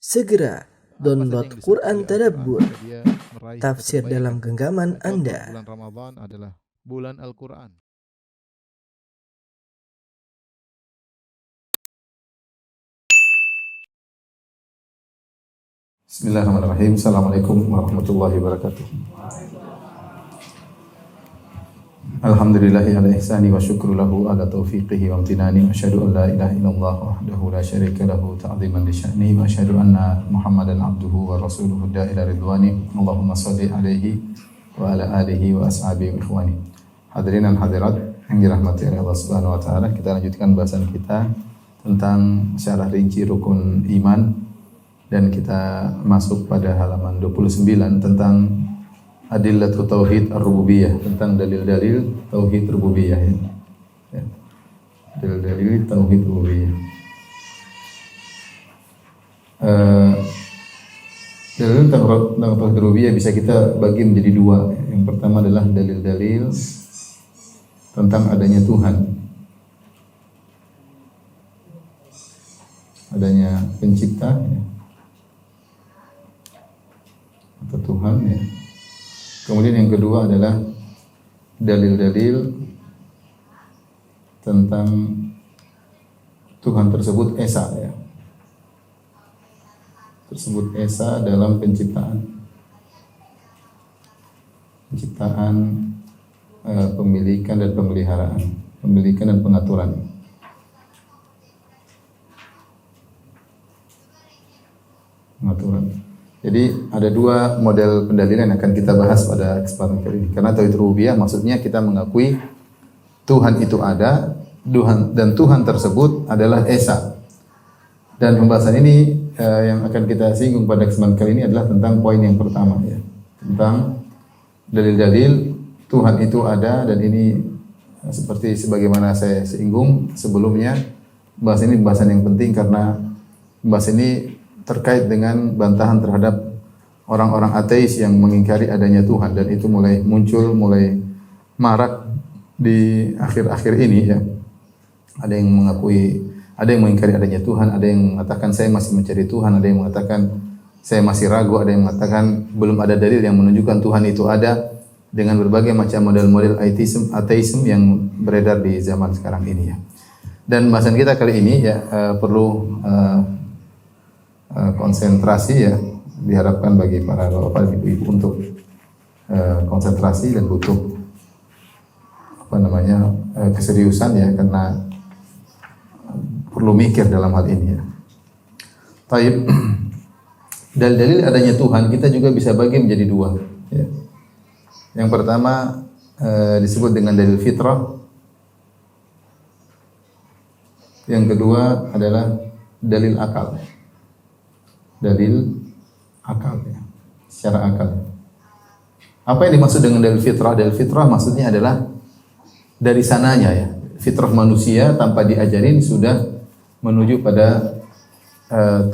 Segera download Quran Tadabbur, dia meraih tafsir kebaikan. dalam genggaman Contoh, Anda. bulan Ramadan adalah bulan Al-Quran. Bismillahirrahmanirrahim. Assalamualaikum warahmatullahi wabarakatuh. Alhamdulillahi ala ihsani wa syukru lahu ala taufiqihi wa amtinani. Asyhadu an la ilaha illallah wahdahu la syarika lahu ta'ziman li sya'nihi wa asyhadu anna Muhammadan abduhu wa rasuluhu da'ila ridwani. Allahumma shalli alaihi wa ala alihi wa ashabihi wa ikhwani. Hadirin dan hadirat yang dirahmati oleh Allah Subhanahu wa taala, kita lanjutkan bahasan kita tentang syarah rinci rukun iman. Dan kita masuk pada halaman 29 tentang adillatu tauhid ar-rububiyah, tentang dalil-dalil tauhid rububiyah. Ya. Dalil-dalil tauhid rububiyah. Dalil tentang tauhid rububiyah bisa kita bagi menjadi dua. Yang pertama adalah dalil-dalil tentang adanya Tuhan, adanya pencipta, ya, atau Tuhan, ya. Kemudian yang kedua adalah dalil-dalil tentang Tuhan tersebut esa, ya. Tersebut esa dalam penciptaan, pemilikan dan pemeliharaan, pemilikan dan pengaturan. Jadi ada dua model pendalilan yang akan kita bahas pada kesempatan kali ini. Karena tauhid rububiyah maksudnya kita mengakui Tuhan itu ada, dan Tuhan tersebut adalah esa. Dan pembahasan ini yang akan kita singgung pada kesempatan kali ini adalah tentang poin yang pertama, ya, tentang dalil-dalil Tuhan itu ada. Dan ini seperti sebagaimana saya singgung sebelumnya, bahas ini pembahasan yang penting karena bahas ini terkait dengan bantahan terhadap orang-orang ateis yang mengingkari adanya Tuhan, dan itu mulai muncul, mulai marak di akhir-akhir ini, ya. Ada yang mengakui, ada yang mengingkari adanya Tuhan, ada yang mengatakan saya masih mencari Tuhan, ada yang mengatakan saya masih ragu, ada yang mengatakan belum ada dalil yang menunjukkan Tuhan itu ada, dengan berbagai macam model-model ateisme yang beredar di zaman sekarang ini, ya. Dan bahasan kita kali ini, ya, perlu konsentrasi, ya, diharapkan bagi para bapak dan ibu-ibu untuk konsentrasi dan butuh keseriusan, ya, karena perlu mikir dalam hal ini, ya. Taib. Dalil adanya Tuhan kita juga bisa bagi menjadi dua, ya. Yang pertama disebut dengan dalil fitrah. Yang kedua adalah dalil akal. Dalil akal, ya, secara akal. Apa yang dimaksud dengan dalil fitrah? Dalil fitrah maksudnya adalah dari sananya, ya. Fitrah manusia tanpa diajarin sudah menuju pada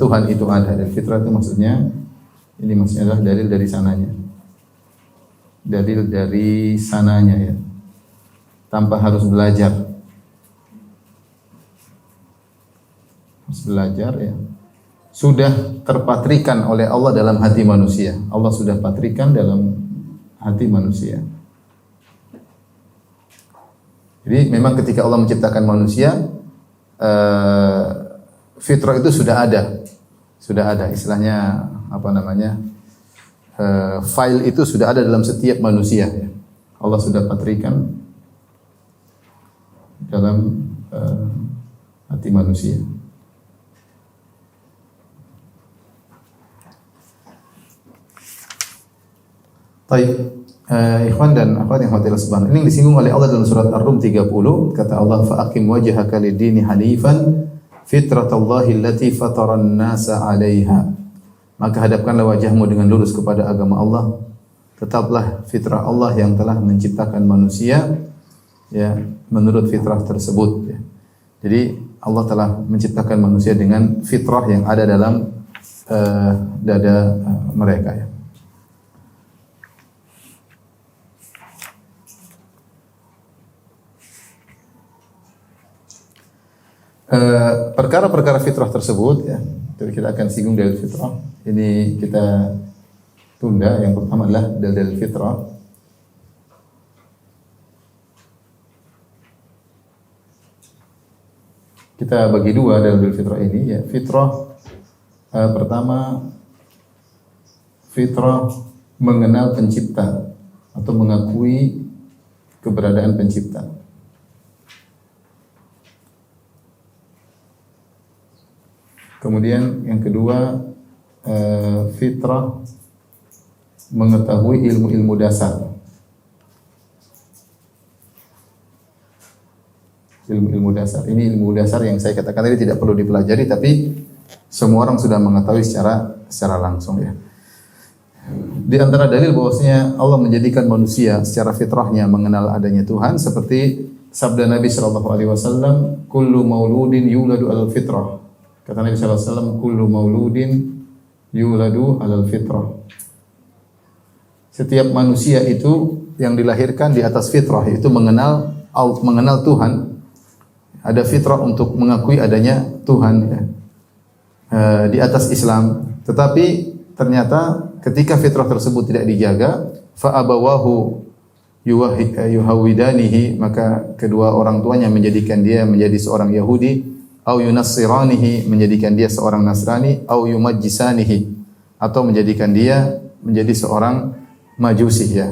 Tuhan itu ada. Dalil fitrah itu maksudnya adalah dalil dari sananya. Dalil dari sananya, ya. Tanpa harus belajar. Harus belajar, ya. Sudah terpatrikan oleh Allah dalam hati manusia. Allah sudah patrikan dalam hati manusia. Jadi memang ketika Allah menciptakan manusia, fitrah itu sudah ada. Sudah ada, istilahnya file itu sudah ada dalam setiap manusia, ya. Allah sudah patrikan dalam hati manusia. Baik, ikhwan dan akhwat yang hadirin subhanahu. Ini disinggung oleh Allah dalam surat Ar-Rum 30, kata Allah, "Fa'aqim wajhaka lid-dini hanifan fitratallahi allati fataran nasa 'alaiha." Maka hadapkanlah wajahmu dengan lurus kepada agama Allah. Tetaplah fitrah Allah yang telah menciptakan manusia, ya, menurut fitrah tersebut, ya. Jadi Allah telah menciptakan manusia dengan fitrah yang ada dalam dada mereka, ya. Perkara-perkara fitrah tersebut, ya, Tapi kita akan singgung dalil fitrah. Ini kita tunda. Yang pertama adalah dalil fitrah. Kita bagi dua dalil fitrah ini ya. Fitrah pertama, fitrah mengenal pencipta atau mengakui keberadaan pencipta. Kemudian yang kedua, fitrah mengetahui ilmu-ilmu dasar. Ilmu-ilmu dasar. Ini ilmu dasar yang saya katakan tadi tidak perlu dipelajari, tapi semua orang sudah mengetahui secara langsung ya. Di antara dalil bahwasanya Allah menjadikan manusia secara fitrahnya mengenal adanya Tuhan seperti sabda Nabi sallallahu alaihi wasallam, "Kullu mauludin yuladu 'alal fitrah." Kata Nabi sallallahu alaihi wasallam, "Kullu mauludin yuladu 'alal fitrah." Setiap manusia itu yang dilahirkan di atas fitrah, yaitu mengenal Tuhan. Ada fitrah untuk mengakui adanya Tuhan ya. Di atas Islam. Tetapi ternyata ketika fitrah tersebut tidak dijaga, fa abawahu yuhawidanihi, maka kedua orang tuanya menjadikan dia menjadi seorang Yahudi, au yunassiranihi, menjadikan dia seorang Nasrani, au yumajjisanihi, atau menjadikan dia menjadi seorang Majusi ya.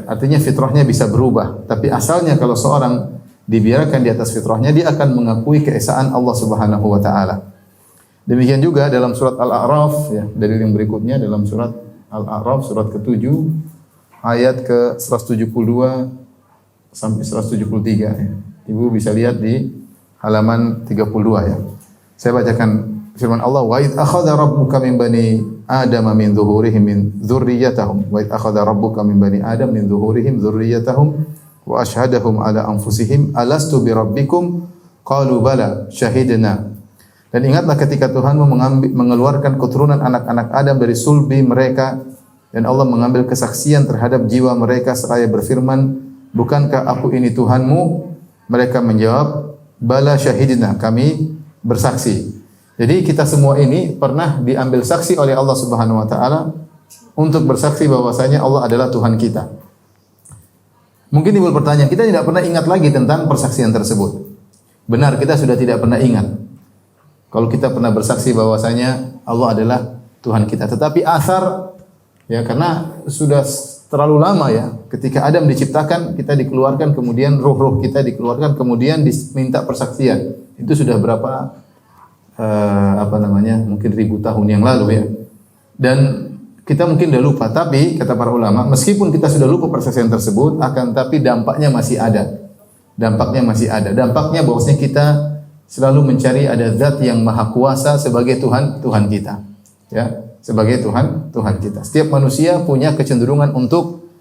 Artinya fitrahnya bisa berubah, tapi asalnya kalau seorang dibiarkan di atas fitrahnya, dia akan mengakui keesaan Allah Subhanahu wa taala. Demikian juga dalam surat Al-A'raf ya, dari yang berikutnya dalam surat Al-A'raf surat ke-7 ayat ke-172 sampai 173 ya. Ibu bisa lihat di halaman 32 ya. Saya bacakan firman Allah, "Wa id akhadha rabbuka min bani Adama min dhuhurihim min dzurriyyatahum wa id akhadha rabbuka min bani Adam min dhuhurihim dzurriyyatahum wa ashhadahum ala anfusihim alastu bi rabbikum qalu bala syahidna." Dan ingatlah ketika Tuhanmu mengeluarkan keturunan anak-anak Adam dari sulbi mereka dan Allah mengambil kesaksian terhadap jiwa mereka seraya berfirman, "Bukankah aku ini Tuhanmu?" Mereka menjawab, "Bala syahidna," kami bersaksi. Jadi kita semua ini pernah diambil saksi oleh Allah Subhanahu wa taala untuk bersaksi bahwasanya Allah adalah Tuhan kita. Mungkin timbul pertanyaan, kita tidak pernah ingat lagi tentang persaksian tersebut. Benar, kita sudah tidak pernah ingat. Kalau kita pernah bersaksi bahwasanya Allah adalah Tuhan kita, tetapi asar ya, karena sudah terlalu lama ya, ketika Adam diciptakan, kita dikeluarkan, kemudian ruh-ruh kita dikeluarkan, kemudian diminta persaksian. Itu sudah berapa mungkin 1000 tahun yang lalu ya. Dan kita mungkin sudah lupa, tapi kata para ulama, meskipun kita sudah lupa persaksian tersebut, akan tapi dampaknya masih ada. Dampaknya masih ada. Dampaknya bahwasanya kita selalu mencari ada zat yang maha kuasa sebagai Tuhan kita. Ya, sebagai Tuhan kita. Setiap manusia punya kecenderungan untuk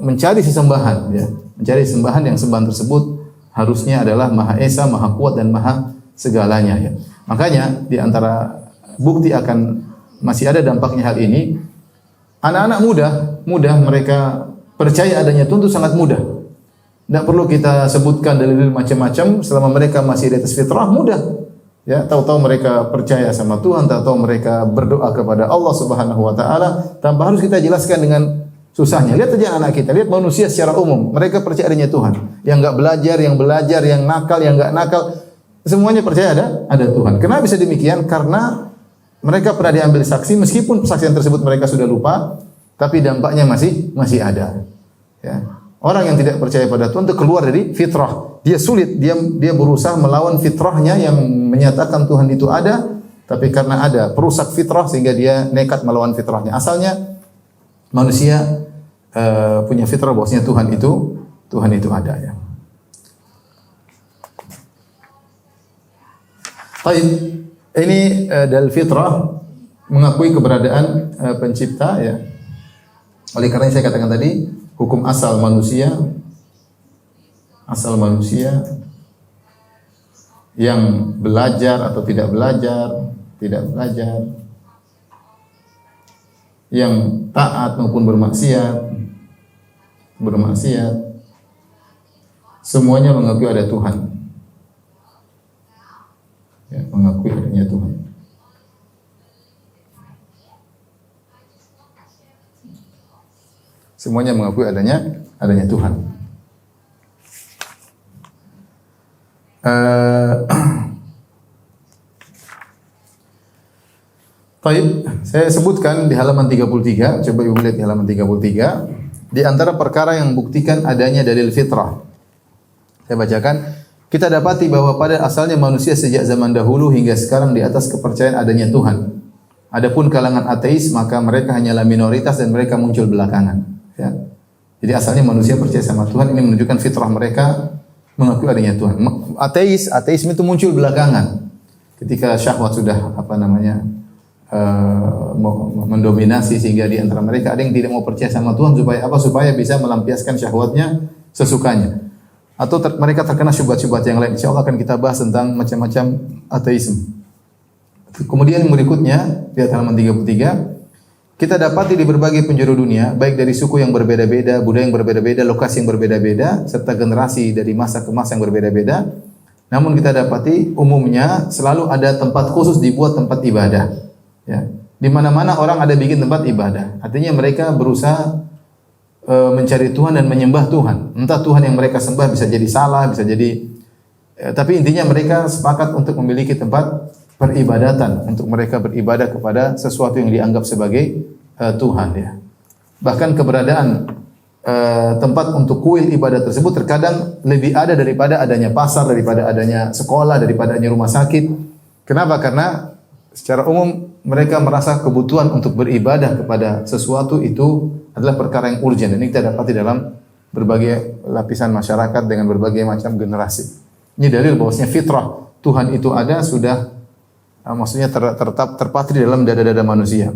mencari sesembahan ya. Mencari sembahan yang sembahan tersebut harusnya adalah Maha Esa, Maha Kuat dan Maha segalanya ya. Makanya di antara bukti akan masih ada dampaknya hal ini, anak-anak mudah mereka percaya adanya Tuhan itu sangat mudah. Tidak perlu kita sebutkan dalil macam-macam, selama mereka masih di atas fitrah mudah. Ya, tahu-tahu mereka percaya sama Tuhan, tahu-tahu mereka berdoa kepada Allah Subhanahu wa taala tanpa harus kita jelaskan dengan susahnya. Lihat saja anak kita, lihat manusia secara umum, mereka percaya adanya Tuhan. Yang enggak belajar, yang belajar, yang nakal, yang enggak nakal, semuanya percaya ada Tuhan. Kenapa bisa demikian? Karena mereka pernah diambil saksi, meskipun persaksian tersebut mereka sudah lupa, tapi dampaknya masih ada. Ya. Orang yang tidak percaya pada Tuhan itu keluar dari fitrah. Dia sulit, dia berusaha melawan fitrahnya yang menyatakan Tuhan itu ada, tapi karena ada perusak fitrah sehingga dia nekat melawan fitrahnya. Asalnya manusia punya fitrah bahwasanya Tuhan itu ada ya. Baik, ini dalil fitrah mengakui keberadaan pencipta ya. Oleh karena saya katakan tadi, hukum asal manusia yang belajar atau tidak belajar, yang taat maupun bermaksiat, semuanya mengakui ada Tuhan. ya, mengakui adanya Tuhan. Semuanya mengakui adanya Tuhan. Baik, saya sebutkan di halaman 33, coba Ibu lihat di halaman 33, di antara perkara yang membuktikan adanya dalil fitrah. Saya bacakan, kita dapati bahwa pada asalnya manusia sejak zaman dahulu hingga sekarang di atas kepercayaan adanya Tuhan. Adapun kalangan ateis, maka mereka hanyalah minoritas dan mereka muncul belakangan. Ya. Jadi asalnya manusia percaya sama Tuhan, ini menunjukkan fitrah mereka mengakui adanya Tuhan. Ateisme itu muncul belakangan. Ketika syahwat sudah mendominasi sehingga di antara mereka ada yang tidak mau percaya sama Tuhan supaya apa? Supaya bisa melampiaskan syahwatnya sesukanya. Atau mereka terkena syubhat-syubhat yang lain. Insyaallah akan kita bahas tentang macam-macam ateisme. Kemudian berikutnya di halaman 33, kita dapati di berbagai penjuru dunia, baik dari suku yang berbeda-beda, budaya yang berbeda-beda, lokasi yang berbeda-beda, serta generasi dari masa ke masa yang berbeda-beda. Namun kita dapati umumnya selalu ada tempat khusus dibuat tempat ibadah. Ya. Di mana-mana orang ada bikin tempat ibadah. Artinya mereka berusaha mencari Tuhan dan menyembah Tuhan. Entah Tuhan yang mereka sembah bisa jadi salah, bisa jadi tapi intinya mereka sepakat untuk memiliki tempat peribadatan, untuk mereka beribadah kepada sesuatu yang dianggap sebagai Tuhan, ya. Bahkan keberadaan tempat untuk kuil ibadah tersebut terkadang lebih ada daripada adanya pasar, daripada adanya sekolah, daripada adanya rumah sakit. Kenapa? Karena secara umum mereka merasa kebutuhan untuk beribadah kepada sesuatu itu adalah perkara yang urgent. Ini kita dapati dalam berbagai lapisan masyarakat dengan berbagai macam generasi. Ini dalil bahwasanya fitrah Tuhan itu ada sudah maksudnya terpatri dalam dada-dada manusia.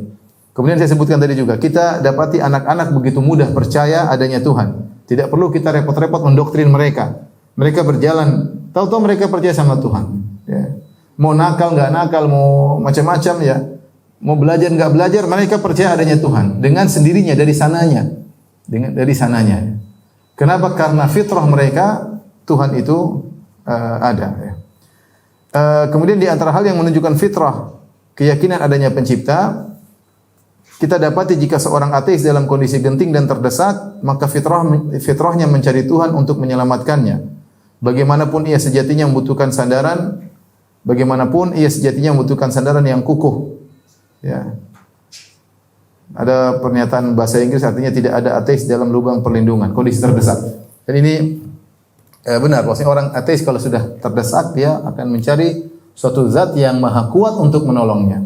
Kemudian saya sebutkan tadi juga, kita dapati anak-anak begitu mudah percaya adanya Tuhan. Tidak perlu kita repot-repot mendoktrin mereka. Mereka berjalan, tahu-tahu mereka percaya sama Tuhan. Ya. Mau nakal nggak nakal, mau macam-macam ya, mau belajar nggak belajar, mereka percaya adanya Tuhan dengan sendirinya dari sananya. Kenapa? Karena fitrah mereka Tuhan itu ada. Ya. Kemudian di antara hal yang menunjukkan fitrah, keyakinan adanya pencipta, kita dapati jika seorang ateis dalam kondisi genting dan terdesak, maka fitrahnya mencari Tuhan untuk menyelamatkannya. Bagaimanapun ia sejatinya membutuhkan sandaran, yang kukuh. Ya. Ada pernyataan bahasa Inggris artinya tidak ada ateis dalam lubang perlindungan, kondisi terdesak. Dan ini benar, bahwasanya orang ateis kalau sudah terdesak dia akan mencari suatu zat yang maha kuat untuk menolongnya.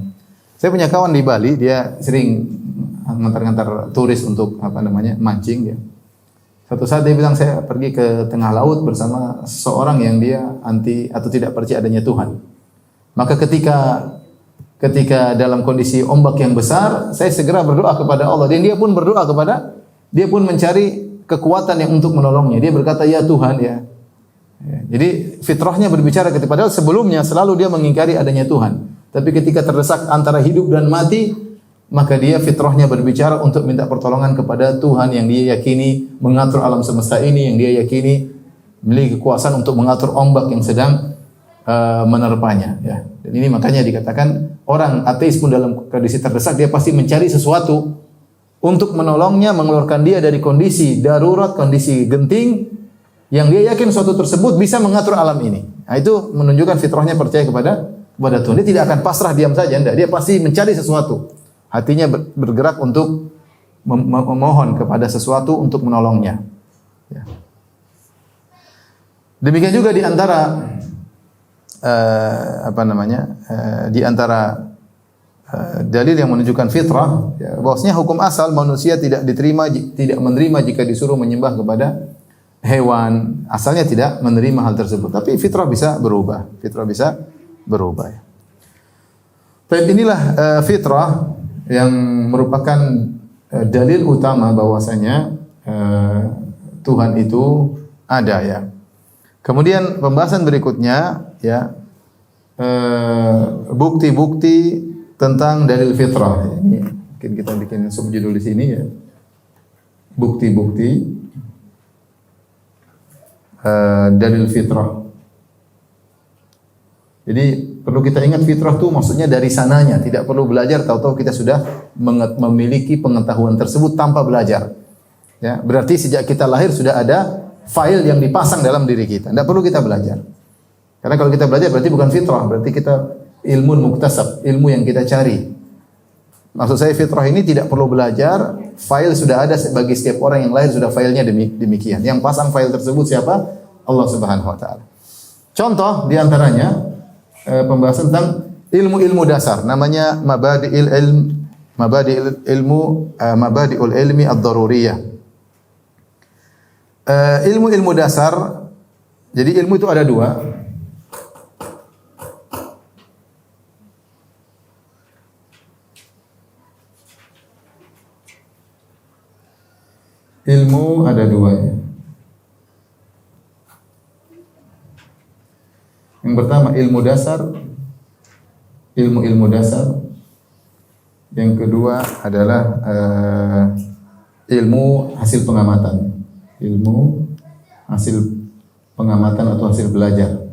Saya punya kawan di Bali, dia sering ngantar-ngantar turis untuk mancing dia. Suatu saat dia bilang, saya pergi ke tengah laut bersama seseorang yang dia anti atau tidak percaya adanya Tuhan. Maka ketika dalam kondisi ombak yang besar, saya segera berdoa kepada Allah dan dia pun mencari kekuatan yang untuk menolongnya. Dia berkata, ya Tuhan, ya. Jadi fitrahnya berbicara padahal sebelumnya selalu dia mengingkari adanya Tuhan. Tapi ketika terdesak antara hidup dan mati, maka dia fitrahnya berbicara untuk minta pertolongan kepada Tuhan yang dia yakini mengatur alam semesta ini, yang dia yakini memiliki kekuasaan untuk mengatur ombak yang sedang menerpanya. Ya. Dan ini makanya dikatakan orang ateis pun dalam kondisi terdesak dia pasti mencari sesuatu untuk menolongnya, mengeluarkan dia dari kondisi darurat, kondisi genting, yang dia yakin suatu tersebut bisa mengatur alam ini. Nah, itu menunjukkan fitrahnya percaya kepada Tuhan. Dia tidak akan pasrah diam saja, enggak. Dia pasti mencari sesuatu. Hatinya bergerak untuk memohon kepada sesuatu untuk menolongnya. Ya. Demikian juga di antara dalil yang menunjukkan fitrah, ya, bahwasanya hukum asal manusia tidak menerima jika disuruh menyembah kepada hewan. Asalnya tidak menerima hal tersebut, tapi fitrah bisa berubah. Ya. Baik, inilah fitrah yang merupakan dalil utama bahwasanya Tuhan itu ada, ya. Kemudian pembahasan berikutnya, ya, bukti-bukti tentang dalil fitrah. Ini mungkin kita bikin subjudul di sini, ya. Bukti-bukti dalil fitrah. Jadi Perlu kita ingat fitrah itu maksudnya dari sananya, tidak perlu belajar tahu-tahu kita sudah memiliki pengetahuan tersebut tanpa belajar. Ya, berarti sejak kita lahir sudah ada file yang dipasang dalam diri kita. Tidak perlu kita belajar. Karena kalau kita belajar berarti bukan fitrah, berarti kita ilmu muktasab, ilmu yang kita cari. Maksud saya fitrah ini tidak perlu belajar, file sudah ada bagi setiap orang yang lahir, sudah filenya demikian. Yang pasang file tersebut siapa? Allah Subhanahu wa taala. Contoh di antaranya pembahasan tentang ilmu-ilmu dasar, namanya mabadi'ul ilmi ad-daruriyah. Ilmu-ilmu dasar, jadi ilmu itu ada dua. Ilmu ada dua ya. Yang pertama ilmu dasar, ilmu dasar. Yang kedua adalah ilmu hasil pengamatan, ilmu hasil pengamatan atau hasil belajar.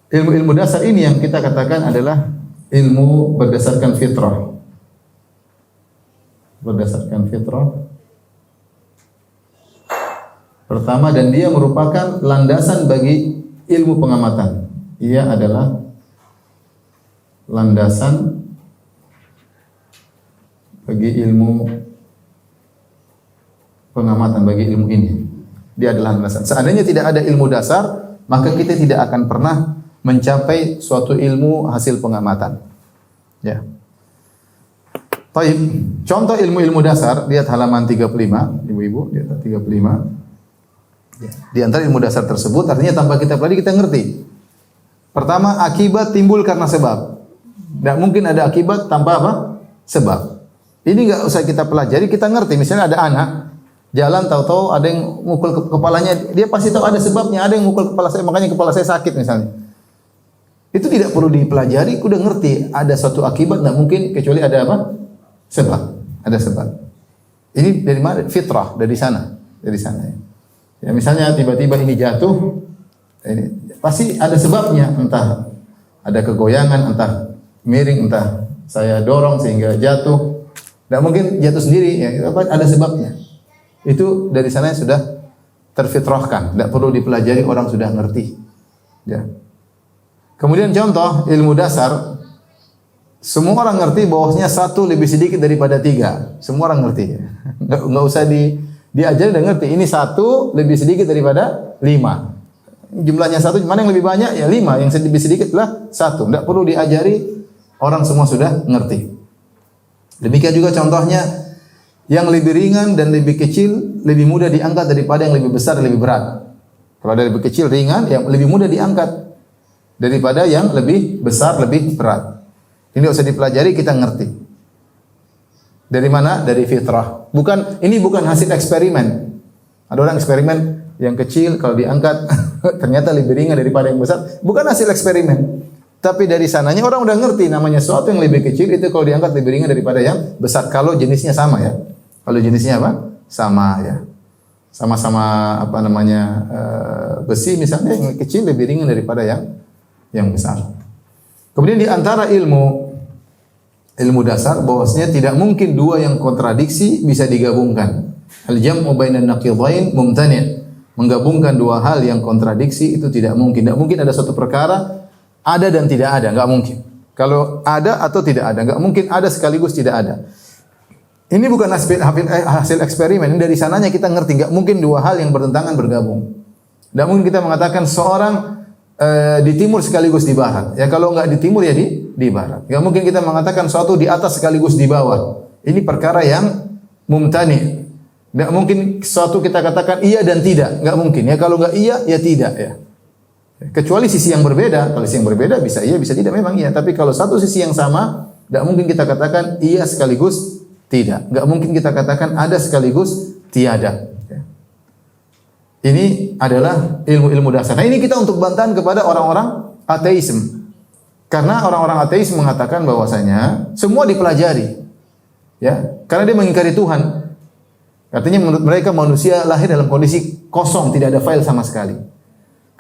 Ilmu dasar ini yang kita katakan adalah ilmu berdasarkan fitrah. Berdasarkan fitrah. Pertama, dan dia merupakan landasan bagi ilmu pengamatan. Ia adalah landasan bagi ilmu pengamatan, bagi ilmu ini. Dia adalah landasan. Seandainya tidak ada ilmu dasar, maka kita tidak akan pernah mencapai suatu ilmu hasil pengamatan. Ya. Baik, contoh ilmu-ilmu dasar, lihat halaman 35, ibu-ibu, lihat 35. Di antara ilmu dasar tersebut, artinya tanpa kita pelajari kita ngerti. Pertama, akibat timbul karena sebab. Tidak mungkin ada akibat tanpa apa? Sebab. Ini enggak usah kita pelajari, kita ngerti. Misalnya ada anak jalan tahu-tahu ada yang mukul kepalanya, dia pasti tahu ada sebabnya. Ada yang mukul kepala saya, makanya kepala saya sakit misalnya. Itu tidak perlu dipelajari, udah ngerti. Ada suatu akibat, tidak mungkin kecuali ada apa? Sebab, ada sebab. Ini dari mana? Fitrah, dari sana, ya. Ya misalnya tiba-tiba ini jatuh, ini pasti ada sebabnya. Entah ada kegoyangan, entah miring, entah saya dorong sehingga jatuh. Tidak mungkin jatuh sendiri, ya. Ada sebabnya. Itu dari sana sudah terfitrahkan, tidak perlu dipelajari, orang sudah ngerti. Ya. Kemudian contoh ilmu dasar. Semua orang ngerti bahwasanya satu lebih sedikit daripada tiga. Semua orang ngerti. Nggak usah diajari, udah ngerti. Ini satu lebih sedikit daripada lima. Jumlahnya satu, mana yang lebih banyak? Ya lima. Yang lebih sedikit adalah satu. Nggak perlu diajari, orang semua sudah ngerti. Demikian juga contohnya, yang lebih ringan dan lebih kecil lebih mudah diangkat daripada yang lebih besar dan lebih berat. Kalau ada lebih kecil ringan, yang lebih mudah diangkat daripada yang lebih besar lebih berat. Ini usah dipelajari, kita ngerti. Dari mana? Dari fitrah. Ini bukan hasil eksperimen. Ada orang eksperimen yang kecil kalau diangkat ternyata lebih ringan daripada yang besar. Bukan hasil eksperimen. Tapi dari sananya orang udah ngerti namanya sesuatu yang lebih kecil itu kalau diangkat lebih ringan daripada yang besar. Kalau jenisnya sama ya. Kalau jenisnya apa? Sama ya. Sama-sama apa namanya besi misalnya, yang kecil lebih ringan daripada yang besar. Kemudian di antara ilmu dasar bahwasanya tidak mungkin dua yang kontradiksi bisa digabungkan. Al-jam'u bainan naqidain mumtani'. Menggabungkan dua hal yang kontradiksi itu tidak mungkin. Tidak mungkin ada suatu perkara ada dan tidak ada, enggak mungkin. Kalau ada atau tidak ada, enggak mungkin ada sekaligus tidak ada. Ini bukan hasil eksperimen, ini dari sananya kita ngerti, enggak mungkin dua hal yang bertentangan bergabung. Tidak mungkin kita mengatakan seorang di timur sekaligus di barat. Ya kalau enggak di timur ya di barat. Enggak mungkin kita mengatakan suatu di atas sekaligus di bawah. Ini perkara yang mumtani. Enggak mungkin suatu kita katakan iya dan tidak. Enggak mungkin. Ya kalau enggak iya ya tidak ya. Kecuali sisi yang berbeda. Kalau sisi yang berbeda bisa iya bisa tidak, memang iya. Tapi kalau satu sisi yang sama, enggak mungkin kita katakan iya sekaligus tidak. Enggak mungkin kita katakan ada sekaligus tiada. Ini adalah ilmu-ilmu dasar. Nah, ini kita untuk bantahan kepada orang-orang ateisme. Karena orang-orang ateis mengatakan bahwasanya semua dipelajari. Ya, karena dia mengingkari Tuhan. Artinya menurut mereka manusia lahir dalam kondisi kosong, tidak ada file sama sekali.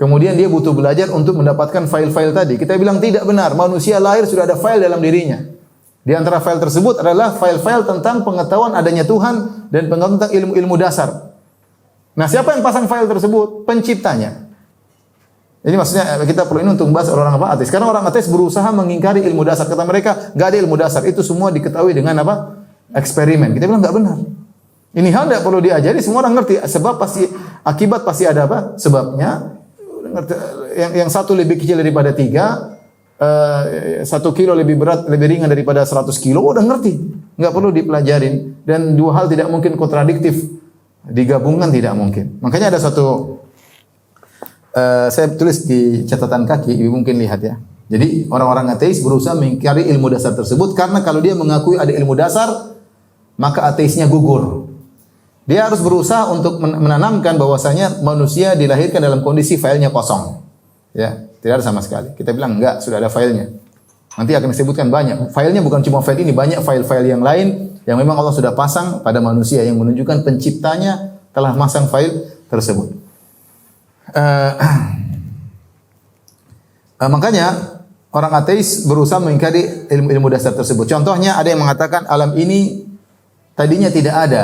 Kemudian dia butuh belajar untuk mendapatkan file-file tadi. Kita bilang tidak benar. Manusia lahir sudah ada file dalam dirinya. Di antara file tersebut adalah file-file tentang pengetahuan adanya Tuhan dan pengetahuan tentang ilmu-ilmu dasar. Nah, siapa yang pasang file tersebut? Penciptanya. Ini maksudnya kita perlu ini untuk membahas orang ateis. Karena orang ateis berusaha mengingkari ilmu dasar. Kata mereka, enggak ada ilmu dasar. Itu semua diketahui dengan apa? Eksperimen. Kita bilang enggak benar. Ini hal tidak perlu diajari, semua orang ngerti. Sebab pasti, akibat pasti ada apa? Sebabnya. Yang satu lebih kecil daripada 3, 1 kilo lebih berat, lebih ringan daripada 100 kilo, udah ngerti. Enggak perlu dipelajarin. Dan dua hal tidak mungkin kontradiktif. Digabungkan tidak mungkin. Makanya ada satu, saya tulis di catatan kaki, ibu mungkin lihat ya. Jadi orang-orang ateis berusaha mengingkari ilmu dasar tersebut, karena kalau dia mengakui ada ilmu dasar, maka ateisnya gugur. Dia harus berusaha untuk menanamkan bahwasanya manusia dilahirkan dalam kondisi filenya kosong. Ya, tidak ada sama sekali. Kita bilang enggak, sudah ada filenya. Nanti akan disebutkan banyak. Filenya bukan cuma file ini, banyak file-file yang lain yang memang Allah sudah pasang pada manusia yang menunjukkan penciptanya telah masang file tersebut. Makanya orang ateis berusaha mengingkari ilmu-ilmu dasar tersebut. Contohnya ada yang mengatakan alam ini tadinya tidak ada,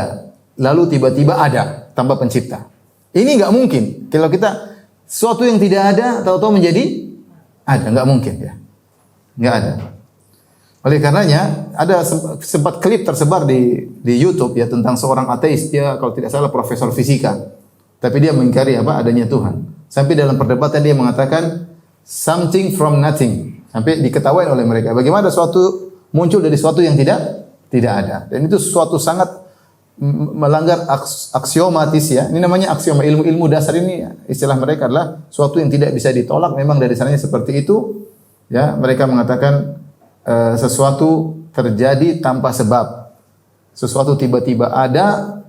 lalu tiba-tiba ada tanpa pencipta. Ini enggak mungkin. Kalau kita sesuatu yang tidak ada tahu-tahu menjadi ada, enggak mungkin ya. Enggak ada. Oleh karenanya ada sempat klip tersebar di YouTube ya tentang seorang ateis, dia kalau tidak salah profesor fisika. Tapi dia mengingkari apa? Adanya Tuhan. Sampai dalam perdebatan dia mengatakan something from nothing. Sampai diketahui oleh mereka. Bagaimana sesuatu muncul dari sesuatu yang tidak ada. Dan itu sesuatu sangat melanggar aksiomatis ya. Ini namanya aksioma. Ilmu-ilmu dasar ini istilah mereka adalah sesuatu yang tidak bisa ditolak. Memang dari sananya seperti itu. Ya, mereka mengatakan sesuatu terjadi tanpa sebab. Sesuatu tiba-tiba ada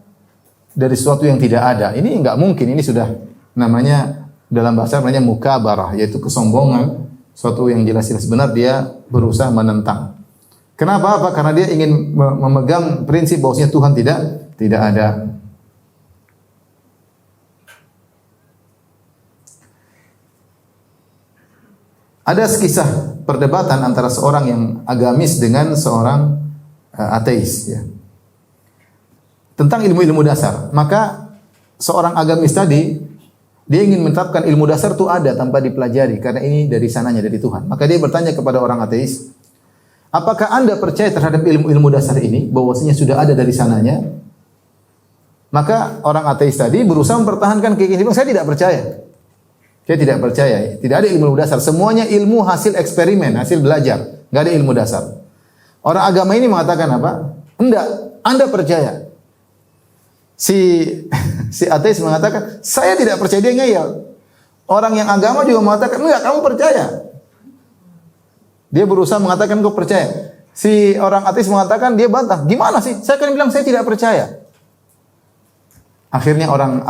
dari sesuatu yang tidak ada. Ini enggak mungkin. Ini sudah namanya dalam bahasa namanya mukabarah, yaitu kesombongan. Sesuatu yang jelas-jelas benar dia berusaha menentang. Kenapa? Apa? Karena dia ingin memegang prinsip bahwasanya Tuhan tidak ada. Ada kisah perdebatan antara seorang yang agamis dengan seorang ateis ya. Tentang ilmu-ilmu dasar. Maka seorang agamis tadi dia ingin menetapkan ilmu dasar itu ada tanpa dipelajari karena ini dari sananya dari Tuhan. Maka dia bertanya kepada orang ateis, apakah Anda percaya terhadap ilmu-ilmu dasar ini bahwasanya sudah ada dari sananya? Maka orang ateis tadi berusaha mempertahankan keyakinan, saya tidak percaya. Saya tidak percaya. Tidak ada ilmu dasar. Semuanya ilmu hasil eksperimen, hasil belajar. Enggak ada ilmu dasar. Orang agama ini mengatakan apa? Enggak, Anda percaya. Si ateis mengatakan, saya tidak percaya, dia ngeyel. Orang yang agama juga mengatakan, enggak, kamu percaya. Dia berusaha mengatakan, kau percaya. Si orang ateis mengatakan, dia bantah. Gimana sih? Saya kan bilang, saya tidak percaya. Akhirnya orang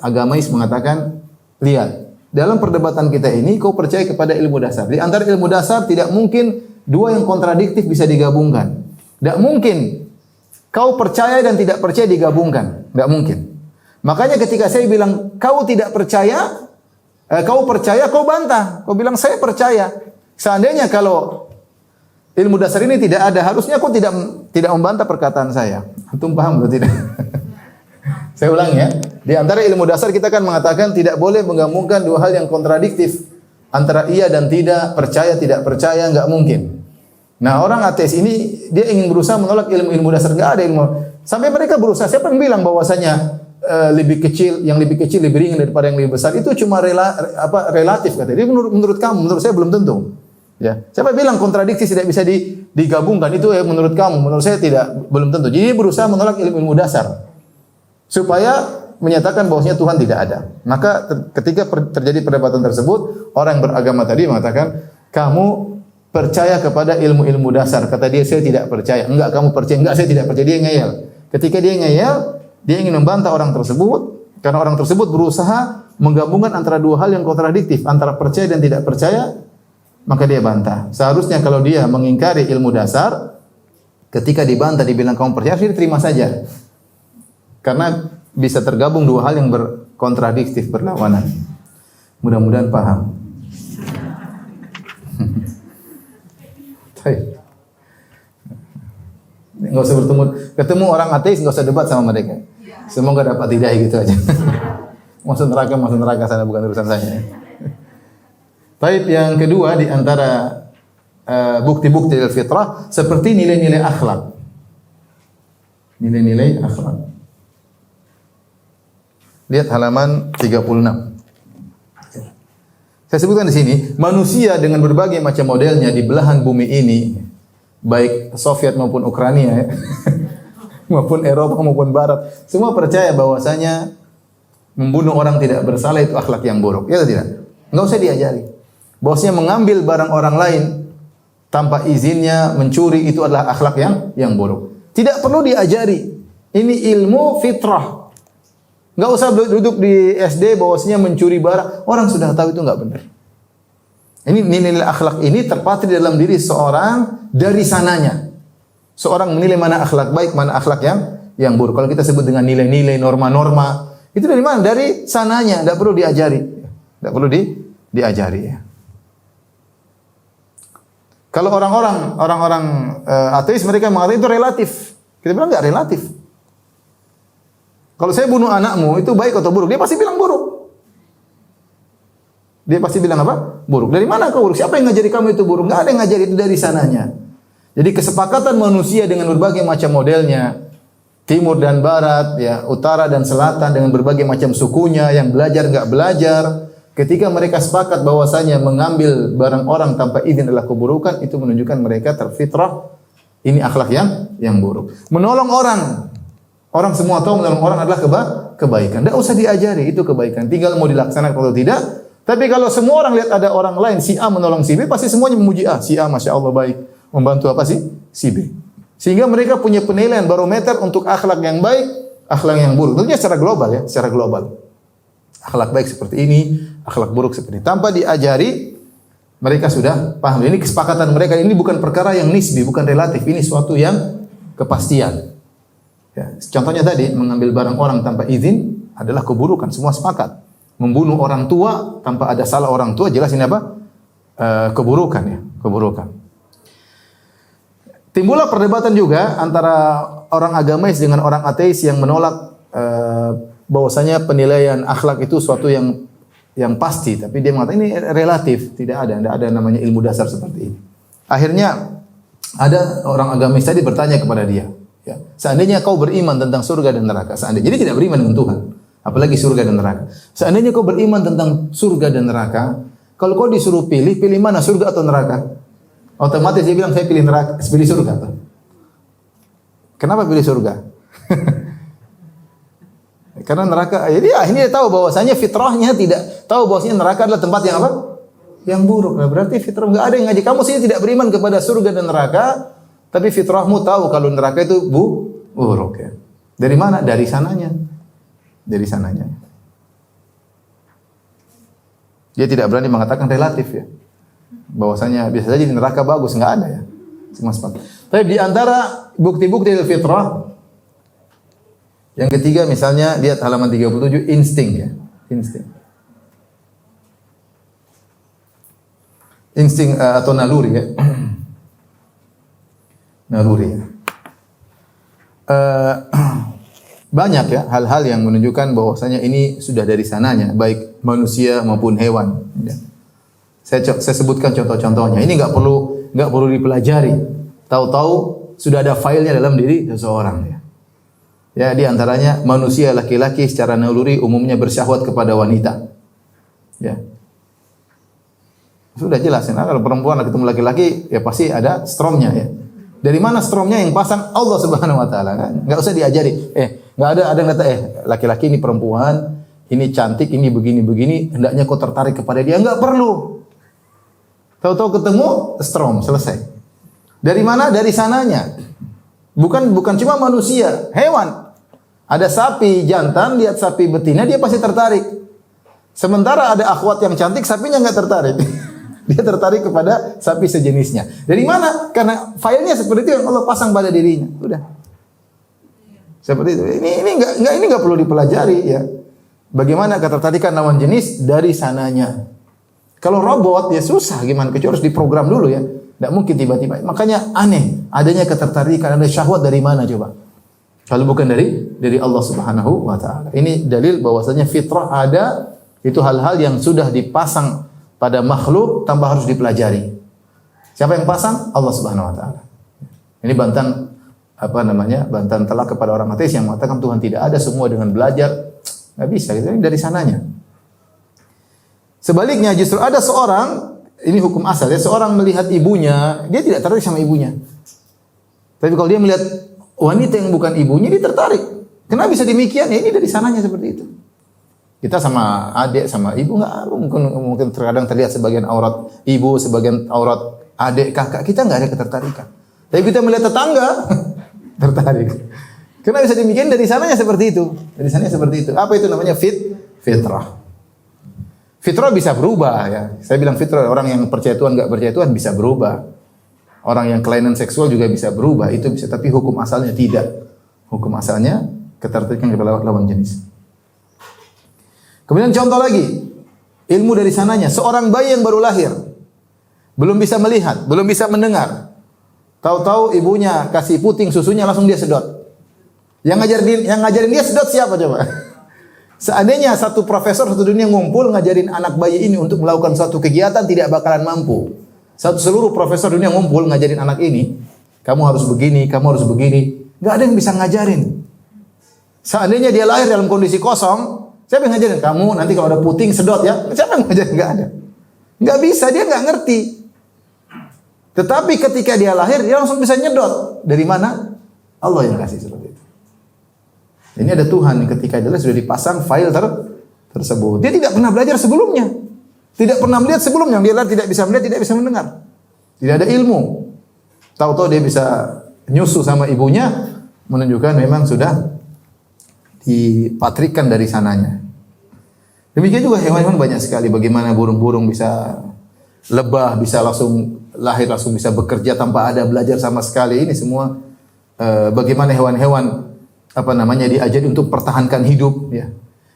agamais mengatakan, lihat, dalam perdebatan kita ini, kau percaya kepada ilmu dasar. Di antara ilmu dasar, tidak mungkin dua yang kontradiktif bisa digabungkan. Tidak mungkin kau percaya dan tidak percaya digabungkan. Tidak mungkin. Makanya ketika saya bilang, kau tidak percaya, kau percaya, kau bantah. Kau bilang, saya percaya. Seandainya kalau ilmu dasar ini tidak ada, harusnya kau tidak membantah perkataan saya. Antum paham atau tidak? Saya ulang ya. Di antara ilmu dasar kita kan mengatakan tidak boleh menggabungkan dua hal yang kontradiktif. Antara iya dan tidak, percaya tidak percaya, enggak mungkin. Nah, orang ateis ini dia ingin berusaha menolak ilmu-ilmu dasar, enggak ada ilmu. Sampai mereka berusaha, siapa yang bilang bahwasanya lebih kecil lebih ringan daripada yang lebih besar itu cuma relatif kata dia. Menurut kamu, menurut saya belum tentu. Ya. Siapa bilang kontradiksi tidak bisa digabungkan itu menurut kamu, menurut saya belum tentu. Jadi berusaha menolak ilmu-ilmu dasar supaya menyatakan bahwasanya Tuhan tidak ada. Maka ketika terjadi perdebatan tersebut, orang yang beragama tadi mengatakan, kamu percaya kepada ilmu-ilmu dasar. Kata dia, saya tidak percaya. Enggak, kamu percaya. Enggak, saya tidak percaya. Dia ngeyel. Ketika dia ngeyel, dia ingin membantah orang tersebut, karena orang tersebut berusaha menggabungkan antara dua hal yang kontradiktif, antara percaya dan tidak percaya, maka dia bantah. Seharusnya kalau dia mengingkari ilmu dasar, ketika dibantah, dibilang kamu percaya, dia terima saja. Karena bisa tergabung dua hal yang berkontradiktif, berlawanan. Mudah-mudahan paham. Baik. Nggak usah ketemu orang ateis, nggak usah debat sama mereka. Semoga dapat hidayah gitu aja. Masuk neraka sana, bukan urusan saya. Baik, yang kedua di antara bukti-bukti fitrah seperti nilai-nilai akhlak. Nilai-nilai akhlak. Lihat halaman 36. Saya sebutkan di sini, manusia dengan berbagai macam modelnya di belahan bumi ini, baik Soviet maupun Ukraina ya, maupun Eropa maupun Barat, semua percaya bahwasanya membunuh orang tidak bersalah itu akhlak yang buruk. Ya atau tidak? Enggak usah diajari. Bahwasanya mengambil barang orang lain tanpa izinnya, mencuri itu adalah akhlak yang buruk. Tidak perlu diajari. Ini ilmu fitrah. Enggak usah duduk di SD bahwasanya mencuri barang, orang sudah tahu itu enggak benar. Ini nilai akhlak ini terpatri dalam diri seorang dari sananya. Seorang menilai mana akhlak baik, mana akhlak yang buruk. Kalau kita sebut dengan nilai-nilai, norma-norma, itu dari mana? Dari sananya, enggak perlu diajari. Enggak perlu diajari ya. Kalau orang-orang ateis mereka mengatakan itu relatif. Kita bilang enggak relatif. Kalau saya bunuh anakmu, itu baik atau buruk? Dia pasti bilang buruk. Dia pasti bilang apa? Buruk. Dari mana kau buruk? Siapa yang ngajari kamu itu buruk? Enggak ada yang ngajari, itu dari sananya. Jadi kesepakatan manusia dengan berbagai macam modelnya, timur dan barat, ya, utara dan selatan dengan berbagai macam sukunya, yang belajar enggak belajar, ketika mereka sepakat bahwasanya mengambil barang orang tanpa izin adalah keburukan, itu menunjukkan mereka terfitrah ini akhlak yang buruk. Menolong orang semua tahu menolong orang adalah kebaikan. Tidak usah diajari, itu kebaikan. Tinggal mau dilaksanakan atau tidak. Tapi kalau semua orang lihat ada orang lain, si A menolong si B, pasti semuanya memuji A. Si A, Masya Allah baik. Membantu apa sih? Si B. Sehingga mereka punya penilaian barometer untuk akhlak yang baik, akhlak yang buruk. Tentunya secara global ya, secara global. Akhlak baik seperti ini, akhlak buruk seperti ini. Tanpa diajari, mereka sudah paham. Ini kesepakatan mereka, ini bukan perkara yang nisbi, bukan relatif. Ini suatu yang kepastian. Ya, contohnya tadi, mengambil barang orang tanpa izin adalah keburukan, semua sepakat. Membunuh orang tua tanpa ada salah orang tua, jelas ini apa? Keburukan ya, keburukan. Timbullah perdebatan juga antara orang agamais dengan orang ateis yang menolak bahwasanya penilaian akhlak itu suatu yang pasti, tapi dia mengatakan ini relatif, tidak ada namanya ilmu dasar seperti ini. Akhirnya ada orang agamais tadi bertanya kepada dia, ya, seandainya kau beriman tentang surga dan neraka, seandainya, jadi tidak beriman dengan Tuhan, apalagi surga dan neraka. Seandainya kau beriman tentang surga dan neraka, kalau kau disuruh pilih mana, surga atau neraka? Otomatis dia bilang, saya pilih neraka, pilih surga. Kenapa pilih surga? Karena neraka, jadi akhirnya dia tahu bahwasanya fitrahnya tidak tahu bahwasanya neraka adalah tempat yang apa? Yang buruk. Nah, berarti fitrah enggak ada yang ngaji. Kamu sini tidak beriman kepada surga dan neraka, tapi fitrahmu tahu kalau neraka itu buruk ya. Dari mana? Dari sananya. Dari sananya. Dia tidak berani mengatakan relatif ya. Bahwasanya biasa saja di neraka bagus, enggak ada ya. Semua sepakat. Tapi di antara bukti-bukti fitrah yang ketiga misalnya lihat halaman 37 insting ya. Insting atau naluri ya. Naluri ya. Banyak ya hal-hal yang menunjukkan bahwasanya ini sudah dari sananya, baik manusia maupun hewan ya. Saya sebutkan contoh-contohnya. Ini enggak perlu dipelajari. Tahu-tahu sudah ada filenya dalam diri seseorang ya. Ya, di antaranya manusia laki-laki secara naluri umumnya bersyahwat kepada wanita. Ya. Sudah jelas ya, kalau perempuan ketemu laki-laki ya pasti ada stromnya ya. Dari mana stromnya yang pasang? Allah Subhanahu wa taala kan. Enggak usah diajari. Enggak ada yang kata laki-laki ini perempuan, ini cantik, ini begini-begini, hendaknya kau tertarik kepada dia. Enggak perlu. Tahu-tahu ketemu strom, selesai. Dari mana? Dari sananya. Bukan cuma manusia, hewan. Ada sapi jantan, lihat sapi betina, dia pasti tertarik. Sementara ada akhwat yang cantik, sapinya enggak tertarik. Dia tertarik kepada sapi sejenisnya. Dari mana? Karena filenya seperti itu yang Allah pasang pada dirinya. Udah. Seperti itu. Ini enggak perlu dipelajari ya. Bagaimana ketertarikan lawan jenis dari sananya. Kalau robot ya susah gimana, kecuali harus diprogram dulu ya. Tidak mungkin tiba-tiba. Makanya aneh adanya ketertarikan, ada syahwat dari mana coba? Kalau bukan dari Allah Subhanahu wa taala. Ini dalil bahwasanya fitrah ada, itu hal-hal yang sudah dipasang pada makhluk tanpa harus dipelajari. Siapa yang pasang? Allah Subhanahu wa taala. Ini bantahan telak kepada orang ateis yang mengatakan Tuhan tidak ada, semua dengan belajar. Enggak bisa, gitu. Ini dari sananya. Sebaliknya justru ada seorang, ini hukum asal ya, seorang melihat ibunya, dia tidak tertarik sama ibunya. Tapi kalau dia melihat wanita yang bukan ibunya, dia tertarik. Kenapa bisa demikian? Ya ini dari sananya seperti itu. Kita sama adik, sama ibu enggak, mungkin terkadang terlihat sebagian aurat ibu, sebagian aurat adik, kakak, kita enggak ada ketertarikan. Tapi kita melihat tetangga, tertarik. Kenapa bisa demikian? Dari sananya seperti itu. Dari sananya seperti itu. Apa itu namanya? Fitrah. Fitrah bisa berubah ya. Saya bilang fitrah, orang yang percaya Tuhan enggak percaya Tuhan bisa berubah. Orang yang kelainan seksual juga bisa berubah, itu bisa, tapi hukum asalnya tidak. Hukum asalnya ketertarikan kepada lawan jenis. Kemudian contoh lagi, ilmu dari sananya. Seorang bayi yang baru lahir, belum bisa melihat, belum bisa mendengar. Tahu-tahu ibunya kasih puting susunya, langsung dia sedot. Yang ngajarin dia sedot siapa coba? Seandainya satu profesor satu dunia ngumpul ngajarin anak bayi ini untuk melakukan suatu kegiatan, tidak bakalan mampu. Seluruh profesor dunia ngumpul ngajarin anak ini, kamu harus begini, kamu harus begini. Enggak ada yang bisa ngajarin. Seandainya dia lahir dalam kondisi kosong, siapa yang ngajarin? Kamu nanti kalau ada puting sedot ya. Siapa yang ngajarin? Enggak ada. Enggak bisa, dia enggak ngerti. Tetapi ketika dia lahir, dia langsung bisa nyedot. Dari mana? Allah yang kasih seperti itu. Ini ada Tuhan ketika dia sudah dipasang file tersebut. Dia tidak pernah belajar sebelumnya. Tidak pernah melihat sebelumnya. Dia tidak bisa melihat, tidak bisa mendengar. Tidak ada ilmu. Tahu-tahu dia bisa nyusu sama ibunya, menunjukkan memang sudah dipatrikan dari sananya. Demikian juga hewan-hewan banyak sekali. Bagaimana burung-burung bisa lebah, bisa langsung lahir, langsung bisa bekerja tanpa ada belajar sama sekali. Ini semua bagaimana hewan-hewan diajari untuk pertahankan hidup. Ya.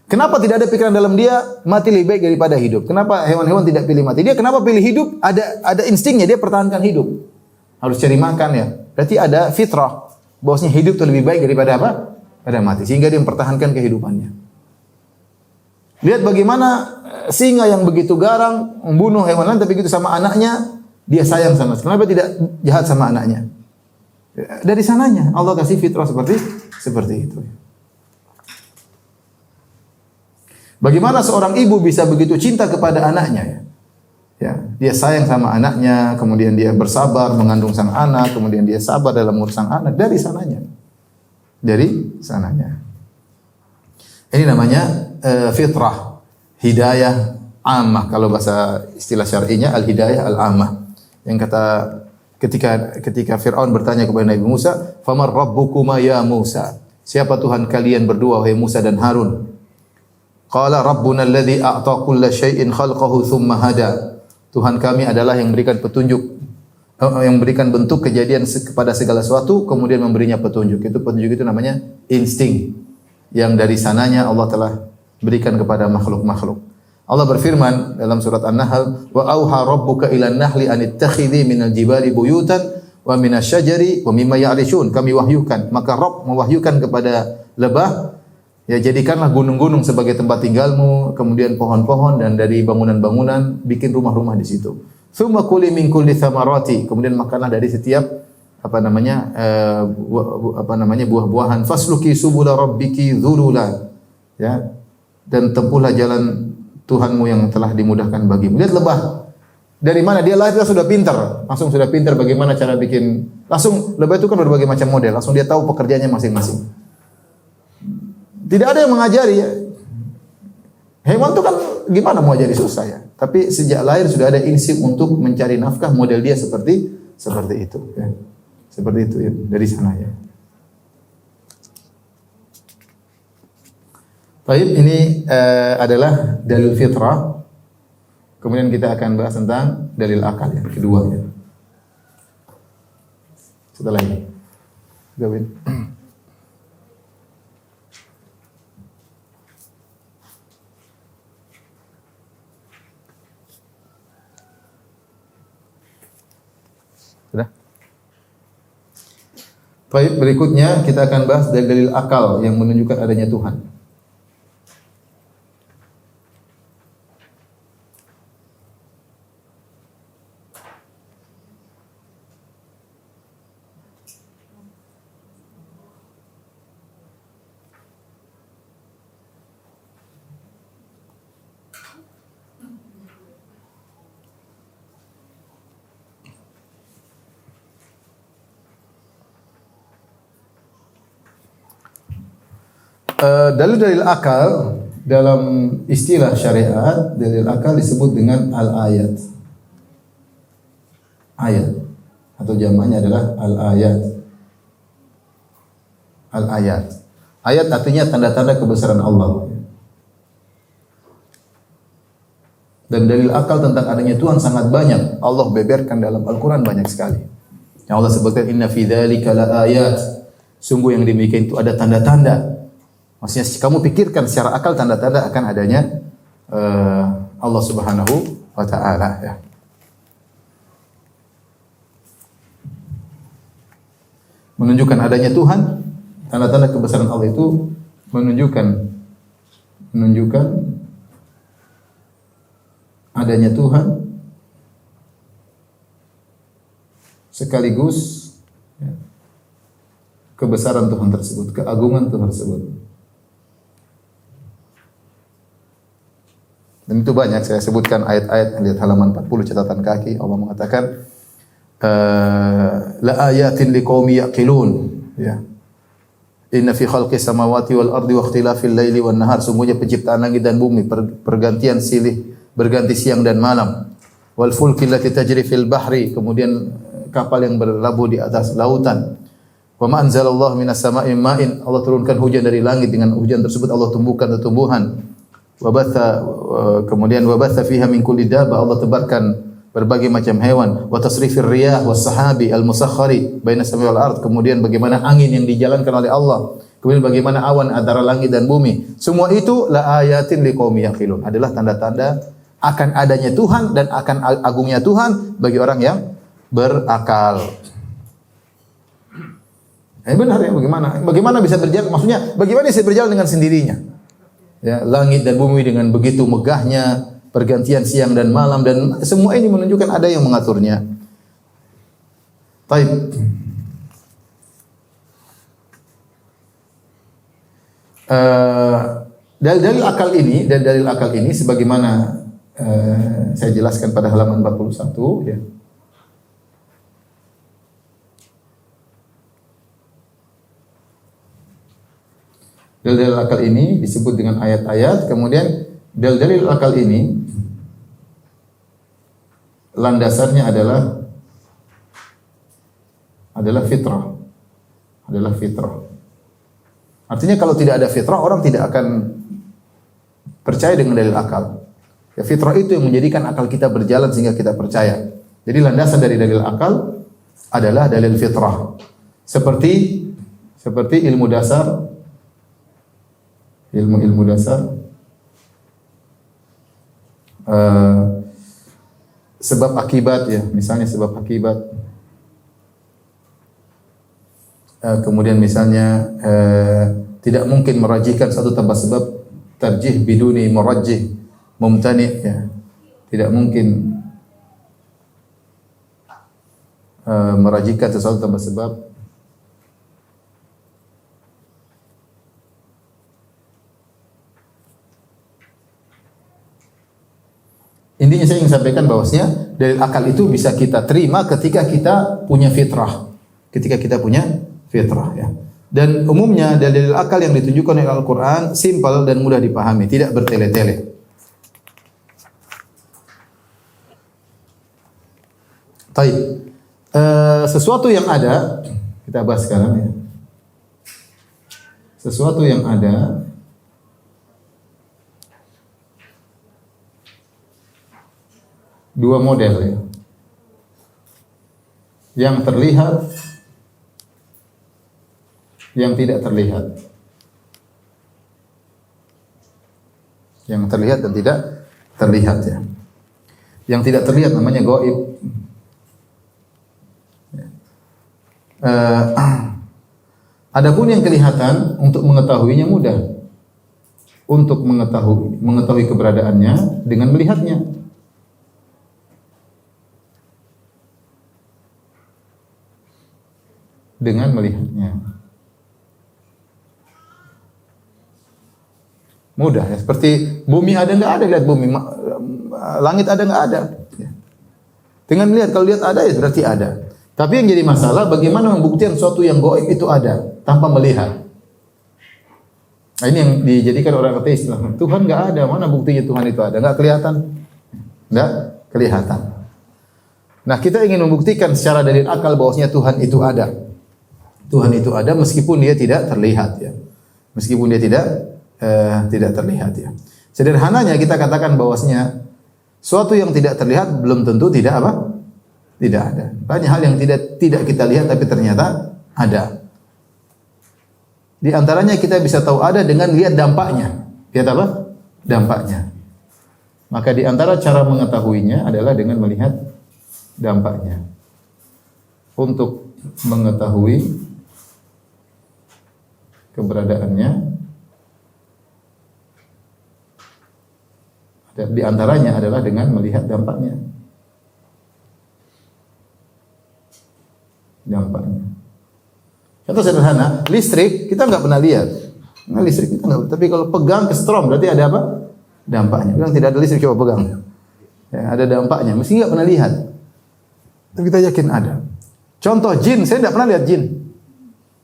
Kenapa tidak ada pikiran dalam dia mati lebih baik daripada hidup? Kenapa hewan-hewan tidak pilih mati? Dia kenapa pilih hidup? Ada instingnya, dia pertahankan hidup. Harus cari makan ya. Berarti ada fitrah bahwasanya hidup itu lebih baik daripada apa? Pada mati. Sehingga dia mempertahankan kehidupannya. Lihat bagaimana singa yang begitu garang membunuh hewan lain, tapi begitu sama anaknya dia sayang sama. Kenapa tidak jahat sama anaknya? Dari sananya Allah kasih fitrah seperti itu. Bagaimana seorang ibu bisa begitu cinta kepada anaknya ya? Ya, dia sayang sama anaknya, kemudian dia bersabar mengandung sang anak, kemudian dia sabar dalam mengurus sang anak dari sananya. Dari sananya. Ini namanya fitrah, hidayah ammah. Kalau bahasa istilah syar'inya al-hidayah al-ammah. Yang kata ketika Fir'aun bertanya kepada Nabi Musa, "Famar rabbukuma ya Musa?" Siapa Tuhan kalian berdua wahai Musa dan Harun? Qala rabbuna alladhi a'ta kulla syai'in khalqahu thumma hada. Tuhan kami adalah yang memberikan petunjuk, yang memberikan bentuk kejadian kepada segala sesuatu, kemudian memberinya petunjuk. Petunjuk itu namanya insting. Yang dari sananya Allah telah berikan kepada makhluk-makhluk. Allah berfirman dalam surat An-Nahl, "Wa auha rabbuka ilan nahli an ittakhidhi minal jibali buyutan wa minasyajari wa mimma ya'rishun." Kami wahyukan, maka Rabb mewahyukan kepada lebah, ya jadikanlah gunung-gunung sebagai tempat tinggalmu, kemudian pohon-pohon dan dari bangunan-bangunan bikin rumah-rumah di situ. Tsumma kuli min kulli thamarati, kemudian makanlah dari setiap buah-buahan. Fasluki subula rabbiki dzulula. Ya. Dan tempuhlah jalan Tuhanmu yang telah dimudahkan bagimu. Lihat lebah. Dari mana dia lahir, dia sudah pintar. Langsung sudah pintar bagaimana cara bikin. Langsung lebah itu kan berbagai macam model. Langsung dia tahu pekerjaannya masing-masing. Tidak ada yang mengajari ya. Hewan itu kan gimana mau ajari, susah ya. Tapi sejak lahir sudah ada insting untuk mencari nafkah, model dia seperti itu ya. Seperti itu ya, dari sana ya. Baik, ini adalah dalil fitrah. Kemudian kita akan bahas tentang dalil akal yang kedua ya. Setelah ini. Gawin. Sudah? Baik, berikutnya kita akan bahas dalil-dalil akal yang menunjukkan adanya Tuhan. Dalil-dalil akal dalam istilah syariat, dalil akal disebut dengan al-ayat. Ayat atau jamaknya adalah al-ayat. Al-ayat. Ayat artinya tanda-tanda kebesaran Allah. Dan dalil akal tentang adanya Tuhan sangat banyak. Allah beberkan dalam Al-Quran banyak sekali. Yang Allah sebutkan inna fi dzalika laayat. Sungguh yang demikian itu ada tanda-tanda. Maksudnya kamu pikirkan secara akal tanda-tanda akan adanya Allah Subhanahu wa taala ya. Menunjukkan adanya Tuhan, tanda-tanda kebesaran Allah itu menunjukkan adanya Tuhan sekaligus ya, kebesaran Tuhan tersebut, keagungan Tuhan tersebut. Dan itu banyak, saya sebutkan ayat-ayat yang lihat halaman 40 catatan kaki. Allah mengatakan la ayatin liqaumi yaqilun ya. Inna fi khalqis samawati wal ardi wa ikhtilafil laili wan nahar, sungguhnya penciptaan langit dan bumi, pergantian silih berganti siang dan malam. Wal fulki allati tajri fil bahri, kemudian kapal yang berlabuh di atas lautan. Wa ma anzalallahu minas sama'i ma'in, Allah turunkan hujan dari langit, dengan hujan tersebut Allah tumbuhkan tumbuhan. Kemudian wabatha fiha min kulli dabba, Allah tebarkan berbagai macam hewan. Wa tasrifir riyah was sahabi al musakhkhari baina samai wal ard, kemudian bagaimana angin yang dijalankan oleh Allah, kemudian bagaimana awan antara langit dan bumi. Semua itu la ayatin liqaumi yaqilun, adalah tanda-tanda akan adanya Tuhan dan akan agungnya Tuhan bagi orang yang berakal. Benar ya, bagaimana bisa berjalan, maksudnya bagaimana bisa berjalan dengan sendirinya? Ya, langit dan bumi dengan begitu megahnya, pergantian siang dan malam, dan semua ini menunjukkan ada yang mengaturnya. Baik. Dalil akal ini sebagaimana saya jelaskan pada halaman 41 ya. Dalil akal ini disebut dengan ayat-ayat, kemudian dalil akal ini landasannya adalah fitrah. Adalah fitrah. Artinya kalau tidak ada fitrah, orang tidak akan percaya dengan dalil akal. Ya, fitrah itu yang menjadikan akal kita berjalan sehingga kita percaya. Jadi landasan dari dalil akal adalah dalil fitrah. Seperti ilmu dasar, ilmu dasar, sebab akibat ya, misalnya sebab akibat. Kemudian misalnya tidak mungkin merajihkan satu tanpa sebab, tarjih biduni murajjih mumtani ya. Tidak mungkin merajihkan sesuatu tanpa sebab. Intinya saya ingin sampaikan bahwasanya dalil akal itu bisa kita terima ketika kita punya fitrah. Ketika kita punya fitrah ya. Dan umumnya dalil akal yang ditunjukkan oleh Al-Qur'an simpel dan mudah dipahami, tidak bertele-tele. Baik. Sesuatu yang ada, kita bahas sekarang ya. Sesuatu yang ada dua model ya. Yang terlihat, yang tidak terlihat. Yang terlihat dan tidak terlihat ya. Yang tidak terlihat namanya gaib. Eh, adapun yang kelihatan untuk mengetahuinya mudah. Untuk mengetahui keberadaannya dengan melihatnya. Dengan melihatnya. Mudah ya, seperti bumi ada nggak ada, lihat bumi, langit ada nggak ada. Ya. Dengan melihat, kalau lihat ada ya berarti ada. Tapi yang jadi masalah bagaimana membuktikan sesuatu yang gaib itu ada tanpa melihat. Nah, ini yang dijadikan orang ateis. Tuhan nggak ada, mana buktinya Tuhan itu ada? Nggak kelihatan, nggak kelihatan. Nah, kita ingin membuktikan secara dalil akal bahwasanya Tuhan itu ada. Tuhan itu ada meskipun dia tidak terlihat ya. Meskipun dia tidak terlihat ya. Sederhananya kita katakan bahwasanya suatu yang tidak terlihat belum tentu tidak apa? Tidak ada. Banyak hal yang tidak kita lihat tapi ternyata ada. Di antaranya kita bisa tahu ada dengan lihat dampaknya. Lihat apa? Dampaknya. Maka di antara cara mengetahuinya adalah dengan melihat dampaknya. Untuk mengetahui keberadaannya, di antaranya adalah dengan melihat dampaknya. Dampaknya. Contoh sederhana, listrik kita nggak pernah lihat. Nah, listrik kita nggak. Tapi kalau pegang ke strom berarti ada apa? Dampaknya. Bilang tidak ada listrik coba pegang. Ya, ada dampaknya. Mesti nggak pernah lihat. Tapi kita yakin ada. Contoh jin, saya tidak pernah lihat jin.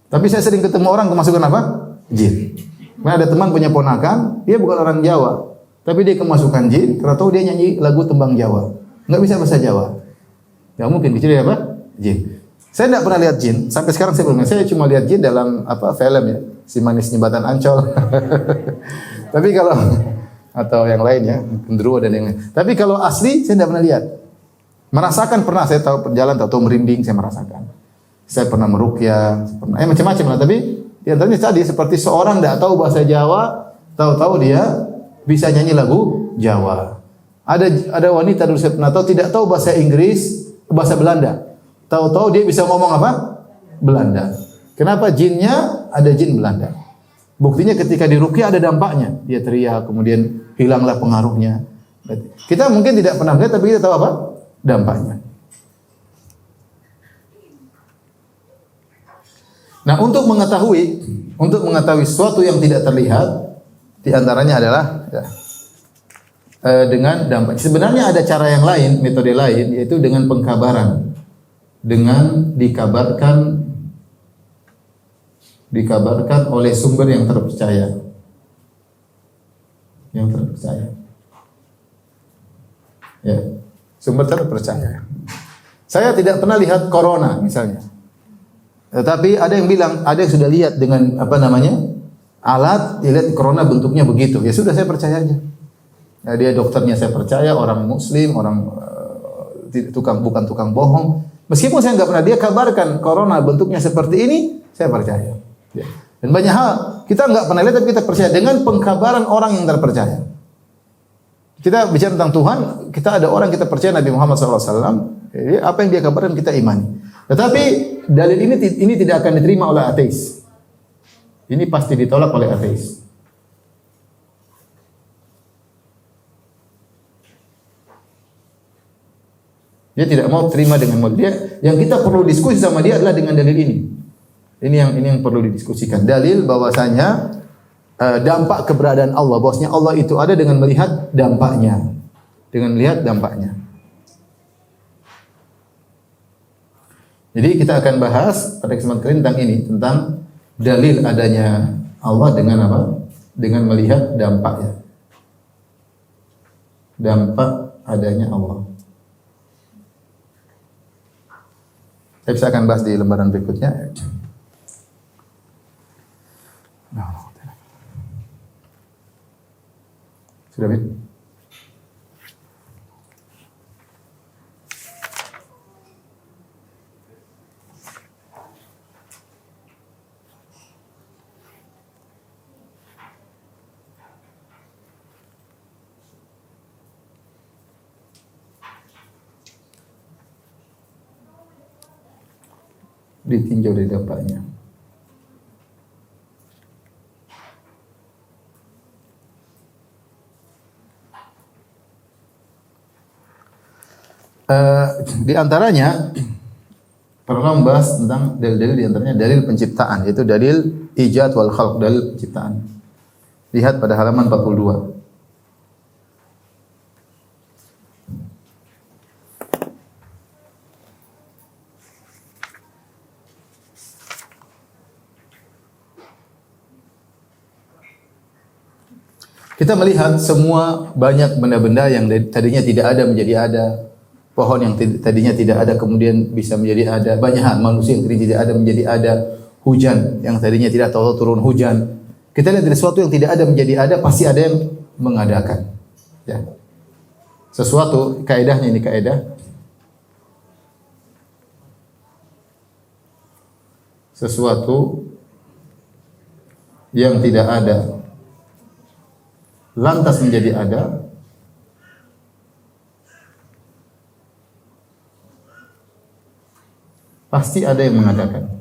Tapi saya sering ketemu orang kemasukan apa? Jin. Nah, ada teman punya ponakan, dia bukan orang Jawa, tapi dia kemasukan jin. Karena tahu dia nyanyi lagu tembang Jawa, nggak bisa bahasa Jawa. Nggak mungkin dicuri apa? Jin. Saya tidak pernah lihat jin. Sampai sekarang saya belum. Saya cuma lihat jin dalam apa film ya, Si Manis Jembatan Ancol. Tapi kalau atau yang lain ya, genderuwo dan yang lain. Tapi kalau asli saya tidak pernah lihat. Merasakan pernah, saya tahu perjalanan, tahu merinding, saya merasakan. Saya pernah meruqyah, pernah macam-macam lah. Tapi di antaranya tadi seperti seorang tidak tahu bahasa Jawa, tahu-tahu dia bisa nyanyi lagu Jawa. Ada wanita dulu saya pernah tahu tidak tahu bahasa Inggris, bahasa Belanda. Tahu-tahu dia bisa ngomong apa? Belanda. Kenapa? Jinnya ada jin Belanda. Buktinya ketika diruqyah ada dampaknya. Dia teriak, kemudian hilanglah pengaruhnya. Kita mungkin tidak pernah melihat, tapi kita tahu apa? Dampaknya. Nah, untuk mengetahui sesuatu yang tidak terlihat, di antaranya adalah ya, dengan dampak. Sebenarnya ada cara yang lain, metode lain, yaitu dengan pengkabaran. Dengan dikabarkan oleh sumber yang terpercaya. Yang terpercaya. Ya, sumber terpercaya. Saya tidak pernah lihat corona misalnya. Tetapi ada yang bilang, ada yang sudah lihat dengan apa namanya? Alat, dia lihat corona bentuknya begitu. Ya sudah, saya percaya aja. Ya, dia dokternya saya percaya, orang muslim, orang bukan tukang bohong. Meskipun saya nggak pernah dia kabarkan corona bentuknya seperti ini, saya percaya. Ya. Dan banyak hal kita nggak pernah lihat tapi kita percaya dengan pengkabaran orang yang terpercaya. Kita bicara tentang Tuhan, kita ada orang kita percaya Nabi Muhammad SAW. Jadi apa yang dia kabarkan kita imani. Tetapi dalil ini tidak akan diterima oleh ateis. Ini pasti ditolak oleh ateis. Dia tidak mau terima dengan model dia. Yang kita perlu diskusi sama dia adalah dengan dalil ini. Ini yang perlu didiskusikan. Dalil bahwasanya dampak keberadaan Allah, bahwasanya Allah itu ada dengan melihat dampaknya. Dengan melihat dampaknya. Jadi kita akan bahas pada kesempatan kali ini tentang ini, tentang dalil adanya Allah dengan apa? Dengan melihat dampaknya. Dampak adanya Allah. Saya akan bahas di lembaran berikutnya. Sudah, Bin? ditinjau dari dampaknya. Di antaranya para ulama membahas tentang dalil-dalil, di antaranya dalil penciptaan, yaitu dalil ijad wal khalq, dalil penciptaan. Lihat pada halaman 42. Kita melihat semua banyak benda-benda yang tadinya tidak ada menjadi ada. Pohon yang tadinya tidak ada kemudian bisa menjadi ada. Banyak hal, manusia yang tadinya tidak ada menjadi ada. Hujan yang tadinya tidak tahu turun hujan. Kita lihat dari sesuatu yang tidak ada menjadi ada, pasti ada yang mengadakan. Ya. Sesuatu, kaedahnya ini kaedah. Sesuatu yang tidak ada lantas menjadi ada, pasti ada yang mengadakan.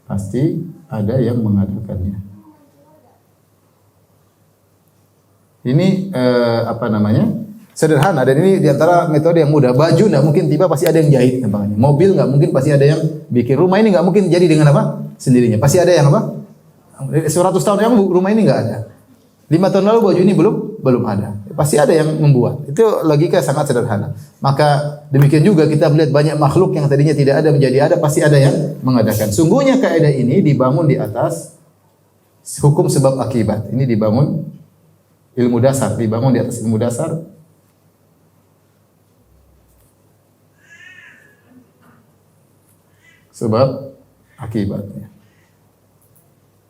Pasti ada yang mengadakannya. Ini apa namanya? Sederhana, dan ini diantara metode yang mudah. Baju nggak mungkin tiba, pasti ada yang jahit. Mobil nggak mungkin, pasti ada yang bikin. Rumah ini nggak mungkin jadi dengan apa? Sendirinya. Pasti ada yang apa? 100 tahun yang rumah ini nggak ada. 5 tahun lalu baju ini belum ada. Pasti ada yang membuat. Itu logika sangat sederhana. Maka demikian juga kita melihat banyak makhluk yang tadinya tidak ada menjadi ada, pasti ada yang mengadakan. Sungguhnya kaidah ini dibangun di atas hukum sebab akibat. Ini dibangun ilmu dasar, dibangun di atas ilmu dasar. Sebab akibatnya.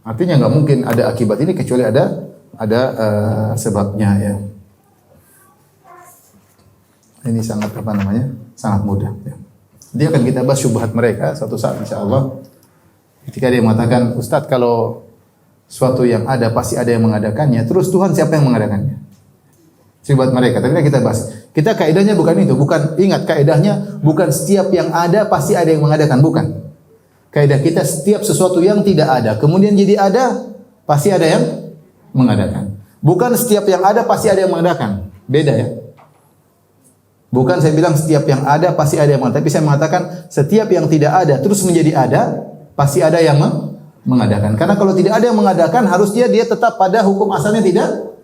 Artinya nggak mungkin ada akibat ini kecuali ada sebabnya ya. Ini sangat apa namanya? Sangat mudah ya. Dia akan kita bahas syubhat mereka suatu saat insyaallah. Ketika dia mengatakan, "Ustaz, kalau suatu yang ada pasti ada yang mengadakannya, terus Tuhan siapa yang mengadakannya?" Syubhat mereka. Tadi kita bahas. Kita kaidahnya bukan itu, ingat kaidahnya bukan setiap yang ada pasti ada yang mengadakan, bukan. Kaidah kita setiap sesuatu yang tidak ada kemudian jadi ada, pasti ada yang mengadakan. Bukan setiap yang ada pasti ada yang mengadakan. Beda ya. Bukan saya bilang setiap yang ada pasti ada yang mengadakan, tapi saya mengatakan setiap yang tidak ada terus menjadi ada, pasti ada yang mengadakan. Karena kalau tidak ada yang mengadakan, harusnya dia tetap pada hukum asalnya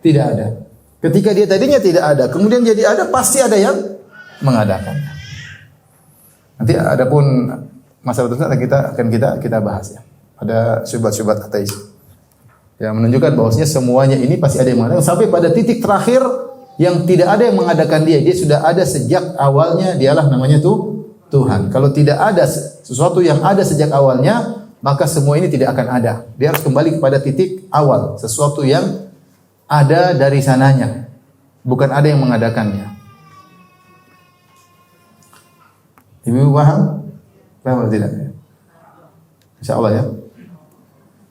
tidak ada. Ketika dia tadinya tidak ada, kemudian jadi ada, pasti ada yang mengadakan. Nanti adapun masalah tersebut akan kita bahas ya. Ada syubhat-syubhat ateis yang menunjukkan bahwasanya semuanya ini pasti ada yang mengadakan sampai pada titik terakhir yang tidak ada yang mengadakan dia sudah ada sejak awalnya, dialah namanya Tuhan. Kalau tidak ada sesuatu yang ada sejak awalnya, maka semua ini tidak akan ada. Dia harus kembali kepada titik awal, sesuatu yang ada dari sananya, bukan ada yang mengadakannya. Ibu paham? Paham atau tidak? Insyaallah ya.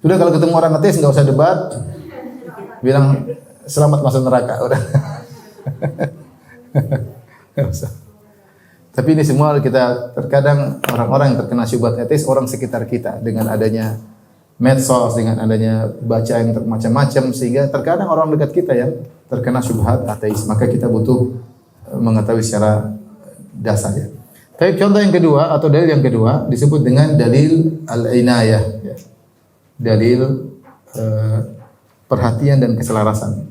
Sudah, kalau ketemu orang ateis nggak usah debat, bilang selamat masuk neraka, udah. Nggak usah. Tapi ini semua kita terkadang orang-orang yang terkena syubhat ateis, orang sekitar kita dengan adanya medsos, dengan adanya baca yang macam-macam, sehingga terkadang orang dekat kita yang terkena syubhat ateis. Maka kita butuh mengetahui secara dasar ya. Tapi contoh yang kedua atau dalil yang kedua disebut dengan dalil al-inayah ya. Dalil perhatian dan keselarasan.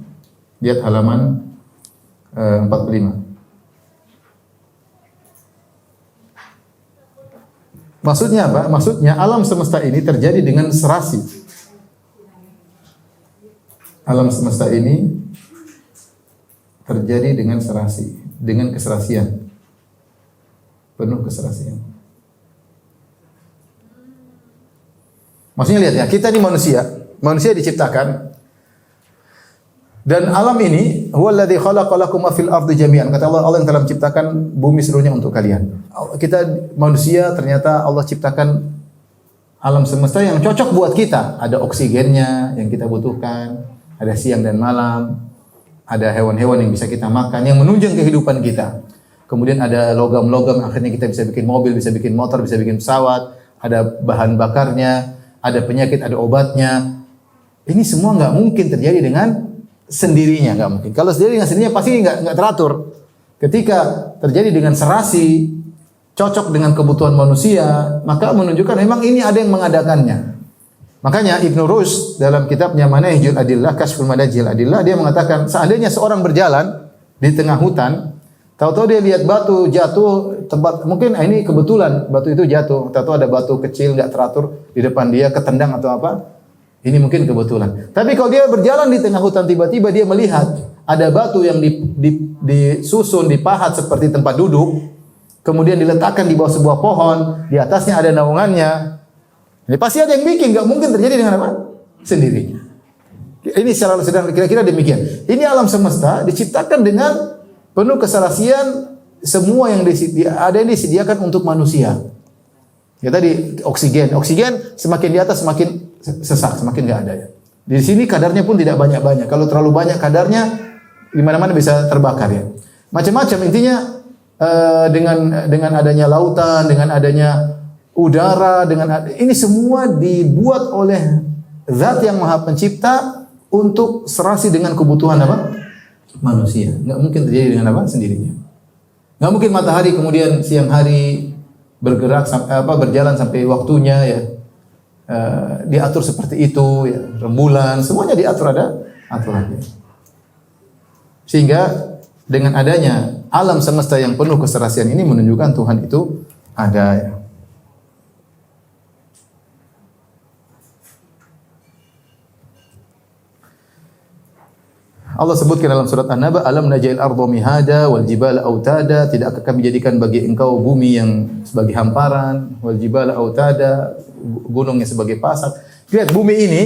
Lihat halaman 45. Maksudnya apa? Maksudnya alam semesta ini terjadi dengan serasi. Alam semesta ini terjadi dengan serasi, dengan keserasian. Penuh keserasian. Maksudnya lihat ya, kita ini manusia diciptakan dan alam ini huwallazi khalaqalakum fil ardi jami'an. Kata Allah, Allah yang telah menciptakan bumi seluruhnya untuk kalian. Kita manusia ternyata Allah ciptakan alam semesta yang cocok buat kita. Ada oksigennya yang kita butuhkan, ada siang dan malam, ada hewan-hewan yang bisa kita makan yang menunjang kehidupan kita. kemudian ada logam-logam, akhirnya kita bisa bikin mobil, bisa bikin motor, bisa bikin pesawat, ada bahan bakarnya, ada penyakit, ada obatnya. Ini semua nggak mungkin terjadi dengan sendirinya, nggak mungkin. Kalau sendiri dengan sendirinya pasti nggak teratur. Ketika terjadi dengan serasi, cocok dengan kebutuhan manusia, maka menunjukkan memang ini ada yang mengadakannya. Makanya Ibnu Rushd dalam kitabnya Manahijul Adillah, Kashful Madajil Adillah, dia mengatakan seandainya seorang berjalan di tengah hutan, tahu-tahu dia lihat batu jatuh tempat, mungkin ini kebetulan batu itu jatuh, tahu-tahu ada batu kecil nggak teratur di depan dia, ketendang atau apa, ini mungkin kebetulan. Tapi kalau dia berjalan di tengah hutan, tiba-tiba dia melihat ada batu yang disusun, dipahat seperti tempat duduk, kemudian diletakkan di bawah sebuah pohon, di atasnya ada naungannya. Ini pasti ada yang bikin, nggak mungkin terjadi dengan apa? Sendirinya. Ini secara sederhana kira-kira demikian. Ini alam semesta diciptakan dengan penuh keserasian, semua yang ada ini disediakan untuk manusia. Ya tadi oksigen semakin di atas semakin sesak, semakin nggak ada ya. Di sini kadarnya pun tidak banyak-banyak. Kalau terlalu banyak kadarnya, di mana-mana bisa terbakar ya. Macam-macam intinya. Dengan adanya lautan, dengan adanya udara, ini semua dibuat oleh Zat yang Maha Pencipta untuk serasi dengan kebutuhan apa? Manusia. Nggak mungkin terjadi dengan apa? Sendirinya. Nggak mungkin matahari kemudian siang hari bergerak berjalan sampai waktunya ya. Diatur seperti itu ya. Rembulan, semuanya diatur, ada aturannya. Sehingga dengan adanya alam semesta yang penuh keserasian ini menunjukkan Tuhan itu ada ya. Allah sebutkan dalam surat An-Naba, alam naj'al arda mihada wal jibala autada, tidakkah kami jadikan bagi engkau bumi yang sebagai hamparan, wal jibala autada, gunungnya sebagai pasak. Lihat bumi ini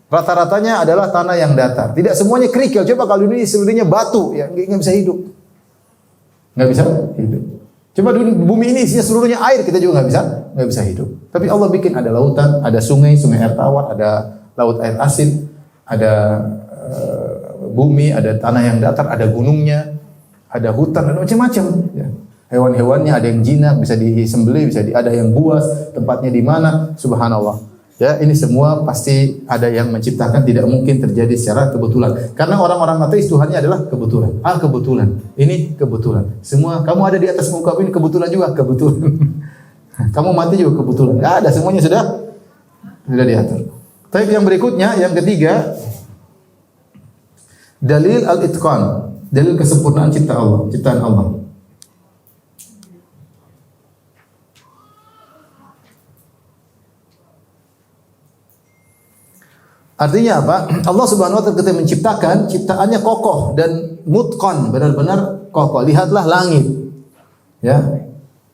rata-ratanya adalah tanah yang datar. Tidak semuanya kerikil. Coba kalau ini seluruhnya batu, ya nggak bisa hidup. Nggak bisa hidup. Coba bumi ini isinya seluruhnya air, kita juga nggak bisa hidup. Tapi Allah bikin ada lautan, ada sungai air tawar, ada laut air asin, ada bumi, ada tanah yang datar, ada gunungnya, ada hutan, ada macam-macam. Ya. Hewan-hewannya ada yang jinak, bisa disembelih, ada yang buas, tempatnya di mana, subhanallah. Ya, ini semua pasti ada yang menciptakan, tidak mungkin terjadi secara kebetulan. Karena orang-orang ateis Tuhannya adalah kebetulan. Kebetulan. Ini kebetulan. Semua kamu ada di atas muka ini kebetulan juga, kebetulan. Kamu mati juga kebetulan. Enggak ada, semuanya sudah diatur. Tapi yang berikutnya, yang ketiga, dalil al-itqan, dalil kesempurnaan ciptaan Allah. Artinya apa? Allah Subhanahu wa taala ketika menciptakan, ciptaannya kokoh dan mutqan, benar-benar kokoh. Lihatlah langit. Ya.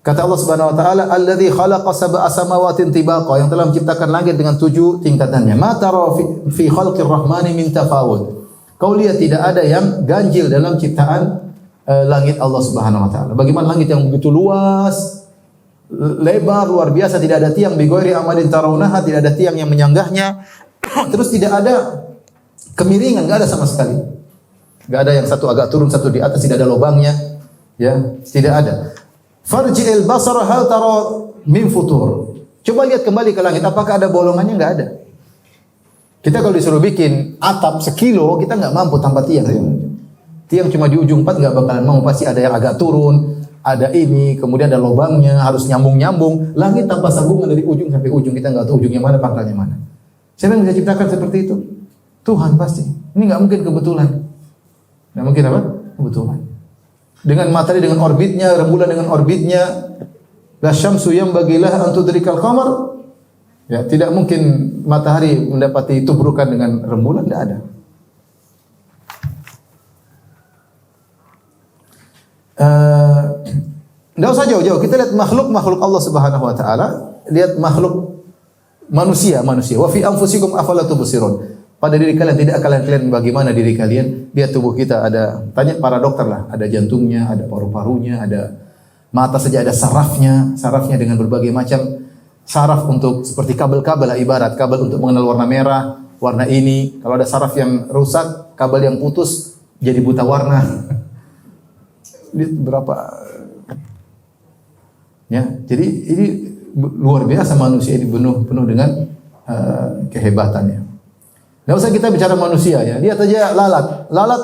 Kata Allah Subhanahu wa taala, "Alladzi khalaqa sab'a samawatin tibaqa," yang telah menciptakan langit dengan 7 tingkatannya. Ma tara fi khalqir rahmani min tafawud. Kau lihat tidak ada yang ganjil dalam ciptaan langit Allah Subhanahu wa taala. Bagaimana langit yang begitu luas, lebar, luar biasa, tidak ada tiang, bi ghairi amadin tarawunaha, tidak ada tiang yang menyanggahnya. Terus tidak ada kemiringan, enggak ada sama sekali. Enggak ada yang satu agak turun, satu di atas, tidak ada lubangnya. Ya, tidak ada. Farji'il basara hal tara min futur. Coba lihat kembali ke langit, apakah ada bolongannya? Enggak ada. Kita kalau disuruh bikin atap sekilo, kita enggak mampu tanpa tiang. Tiang cuma di ujung 4 enggak bakalan mau, pasti ada yang agak turun, ada ini, kemudian ada lubangnya, harus nyambung-nyambung. Langit tanpa sambungan dari ujung sampai ujung, kita enggak tahu ujungnya mana, pangkalnya mana. Siapa yang bisa ciptakan seperti itu? Tuhan pasti. Ini enggak mungkin kebetulan. Enggak mungkin apa? Kebetulan. Dengan matahari dengan orbitnya, rembulan dengan orbitnya, la syamsu yanbaghi laha an tudrikal qamar. Ya, tidak mungkin matahari mendapati tubrukan dengan rembulan, tidak ada. Tidak usah jauh-jauh. Kita lihat makhluk Allah Subhanahu wa taala, lihat makhluk manusia. Wa fi anfusikum afala tubsirun. Pada diri kalian tidak kalian lihat bagaimana diri kalian? Lihat tubuh kita, ada, tanya para dokter lah, ada jantungnya, ada paru-parunya, ada mata saja ada sarafnya dengan berbagai macam saraf untuk seperti kabel-kabel lah, ibarat kabel untuk mengenal warna merah, warna ini. Kalau ada saraf yang rusak, kabel yang putus jadi buta warna. Berapa Ya, jadi ini luar biasa manusia ini penuh dengan kehebatannya. Nggak usah kita bicara manusia ya. Lihat aja lalat. Lalat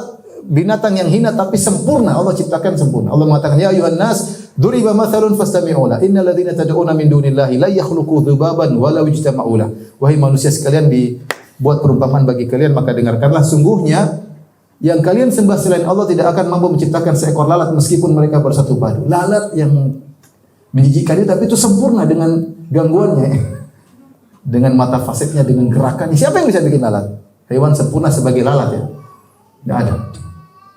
binatang yang hina tapi sempurna. Allah ciptakan sempurna. Allah mengatakan, ya ayuhan nas, duriba mathalun fastami'u la. Innal ladzina tad'una min dunillahi la yakhluqu dzubaban walau ijtama'u la. Wahai manusia sekalian, dibuat perumpamaan bagi kalian, maka dengarkanlah, sungguhnya yang kalian sembah selain Allah tidak akan mampu menciptakan seekor lalat meskipun mereka bersatu padu. Lalat yang menjijikkan itu, tapi itu sempurna dengan gangguannya. Dengan mata fasetnya, dengan gerakannya. Siapa yang bisa bikin lalat? Hewan sempurna sebagai lalat ya? Tidak ada.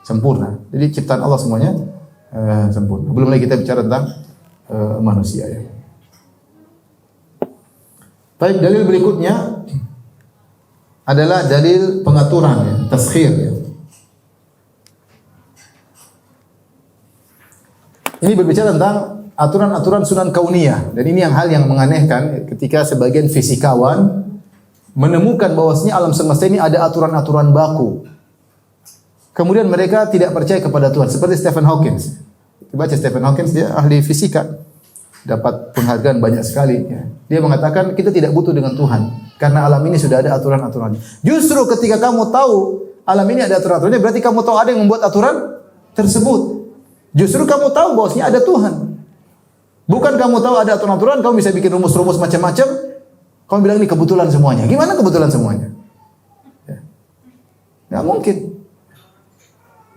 Sempurna. Jadi ciptaan Allah semuanya sempurna. Belum lagi kita bicara tentang manusia ya. Baik, dalil berikutnya adalah dalil pengaturan ya, taskhir ya. Ini berbicara tentang aturan-aturan sunan kauniyah. Dan ini hal yang menganehkan ketika sebagian fisikawan menemukan bahwasanya alam semesta ini ada aturan-aturan baku. Kemudian mereka tidak percaya kepada Tuhan, seperti Stephen Hawking. Baca Stephen Hawking, dia ahli fisika, dapat penghargaan banyak sekali. Ya. Dia mengatakan kita tidak butuh dengan Tuhan karena alam ini sudah ada aturan-aturannya. Justru ketika kamu tahu alam ini ada aturan-aturannya, berarti kamu tahu ada yang membuat aturan tersebut. Justru kamu tahu bahwasanya ada Tuhan. Bukan kamu tahu ada aturan-aturan, kamu bisa bikin rumus-rumus macam-macam. Kamu bilang ini kebetulan semuanya. Gimana kebetulan semuanya? Ya. Gak mungkin.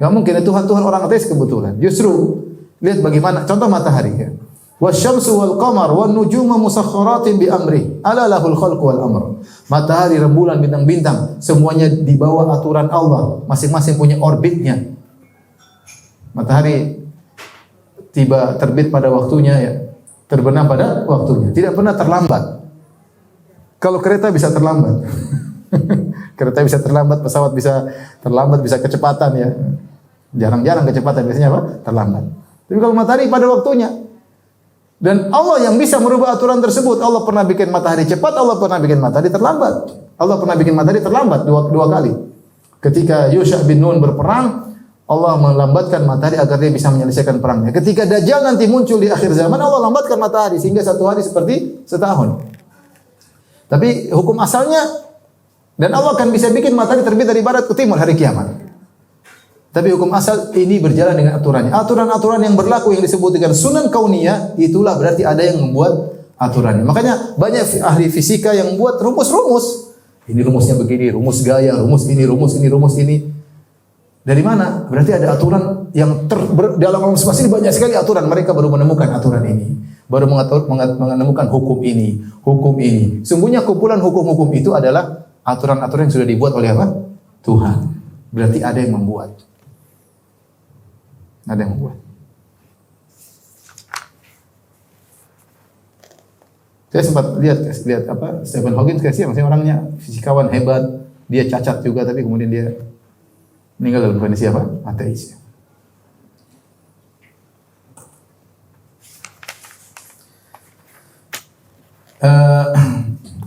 Gak mungkin. Tuhan orang ateis kebetulan. Justru lihat bagaimana contoh matahari. Ya. Wasyamsu wal qamar wan nujuma musakhkharatin bi amri. Ala lahul khalqu wal amr. Matahari, rembulan, bintang-bintang semuanya di bawah aturan Allah. Masing-masing punya orbitnya. Matahari tiba terbit pada waktunya ya, terbenam pada waktunya. Tidak pernah terlambat. Kalau kereta bisa terlambat. Kereta bisa terlambat, pesawat bisa terlambat, bisa kecepatan ya. Jarang-jarang kecepatan, biasanya apa? Terlambat. Tapi kalau matahari pada waktunya. Dan Allah yang bisa merubah aturan tersebut. Allah pernah bikin matahari cepat, Allah pernah bikin matahari terlambat. Allah pernah bikin matahari terlambat dua kali. Ketika Yusha bin Nun berperang, Allah melambatkan matahari agar dia bisa menyelesaikan perangnya. Ketika Dajjal nanti muncul di akhir zaman, Allah lambatkan matahari sehingga satu hari seperti setahun. Tapi hukum asalnya, dan Allah akan bisa bikin matahari terbit dari barat ke timur hari kiamat. Tapi hukum asal ini berjalan dengan aturannya. Aturan-aturan yang berlaku yang disebut dengan sunan kauniyah, itulah berarti ada yang membuat aturannya. Makanya banyak ahli fisika yang membuat rumus-rumus. Ini rumusnya begini, rumus gaya, rumus ini, rumus ini, rumus ini. Dari mana? Berarti ada aturan yang dalam alam semesta ini banyak sekali aturan. Mereka baru menemukan aturan ini. Baru menemukan hukum ini, hukum ini. Sungguhnya kumpulan hukum-hukum itu adalah aturan-aturan yang sudah dibuat oleh apa? Tuhan. Berarti ada yang membuat. Ada yang membuat. Saya sempat lihat apa Stephen Hawking masih orangnya fisikawan hebat. Dia cacat juga tapi kemudian dia meninggal dalam kondisi apa? Ateis.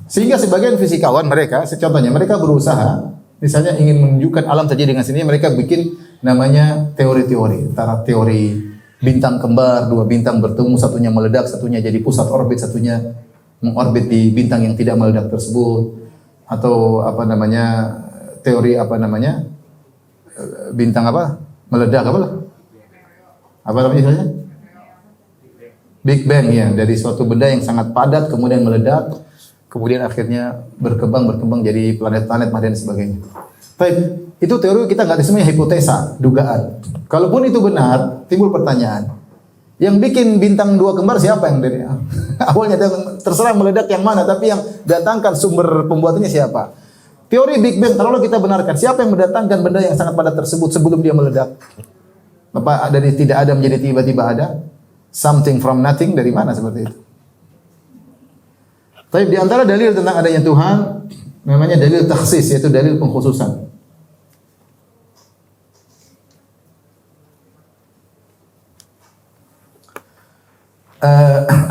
Sehingga sebagian fisikawan mereka, contohnya mereka berusaha, misalnya ingin menunjukkan alam terjadi dengan sini, mereka bikin namanya teori-teori. Antara teori bintang kembar, dua bintang bertemu, satunya meledak, satunya jadi pusat orbit, satunya mengorbit di bintang yang tidak meledak tersebut. Atau apa namanya, teori apa namanya, bintang apa? Meledak apa? Apa namanya istilahnya? Big Bang ya, dari suatu benda yang sangat padat kemudian meledak, kemudian akhirnya berkembang jadi planet-planet dan sebagainya. Baik, itu teori kita nggak semuanya hipotesa, dugaan. Kalaupun itu benar, timbul pertanyaan. Yang bikin bintang dua kembar siapa yang dari awalnya terserah meledak yang mana, tapi yang datangkan sumber pembuatannya siapa? Teori Big Bang kalau kita benarkan, siapa yang mendatangkan benda yang sangat padat tersebut sebelum dia meledak? Apa dari tidak ada menjadi tiba-tiba ada? Something from nothing, dari mana seperti itu? Tapi di antara dalil tentang adanya Tuhan namanya dalil takhsis, yaitu dalil pengkhususan.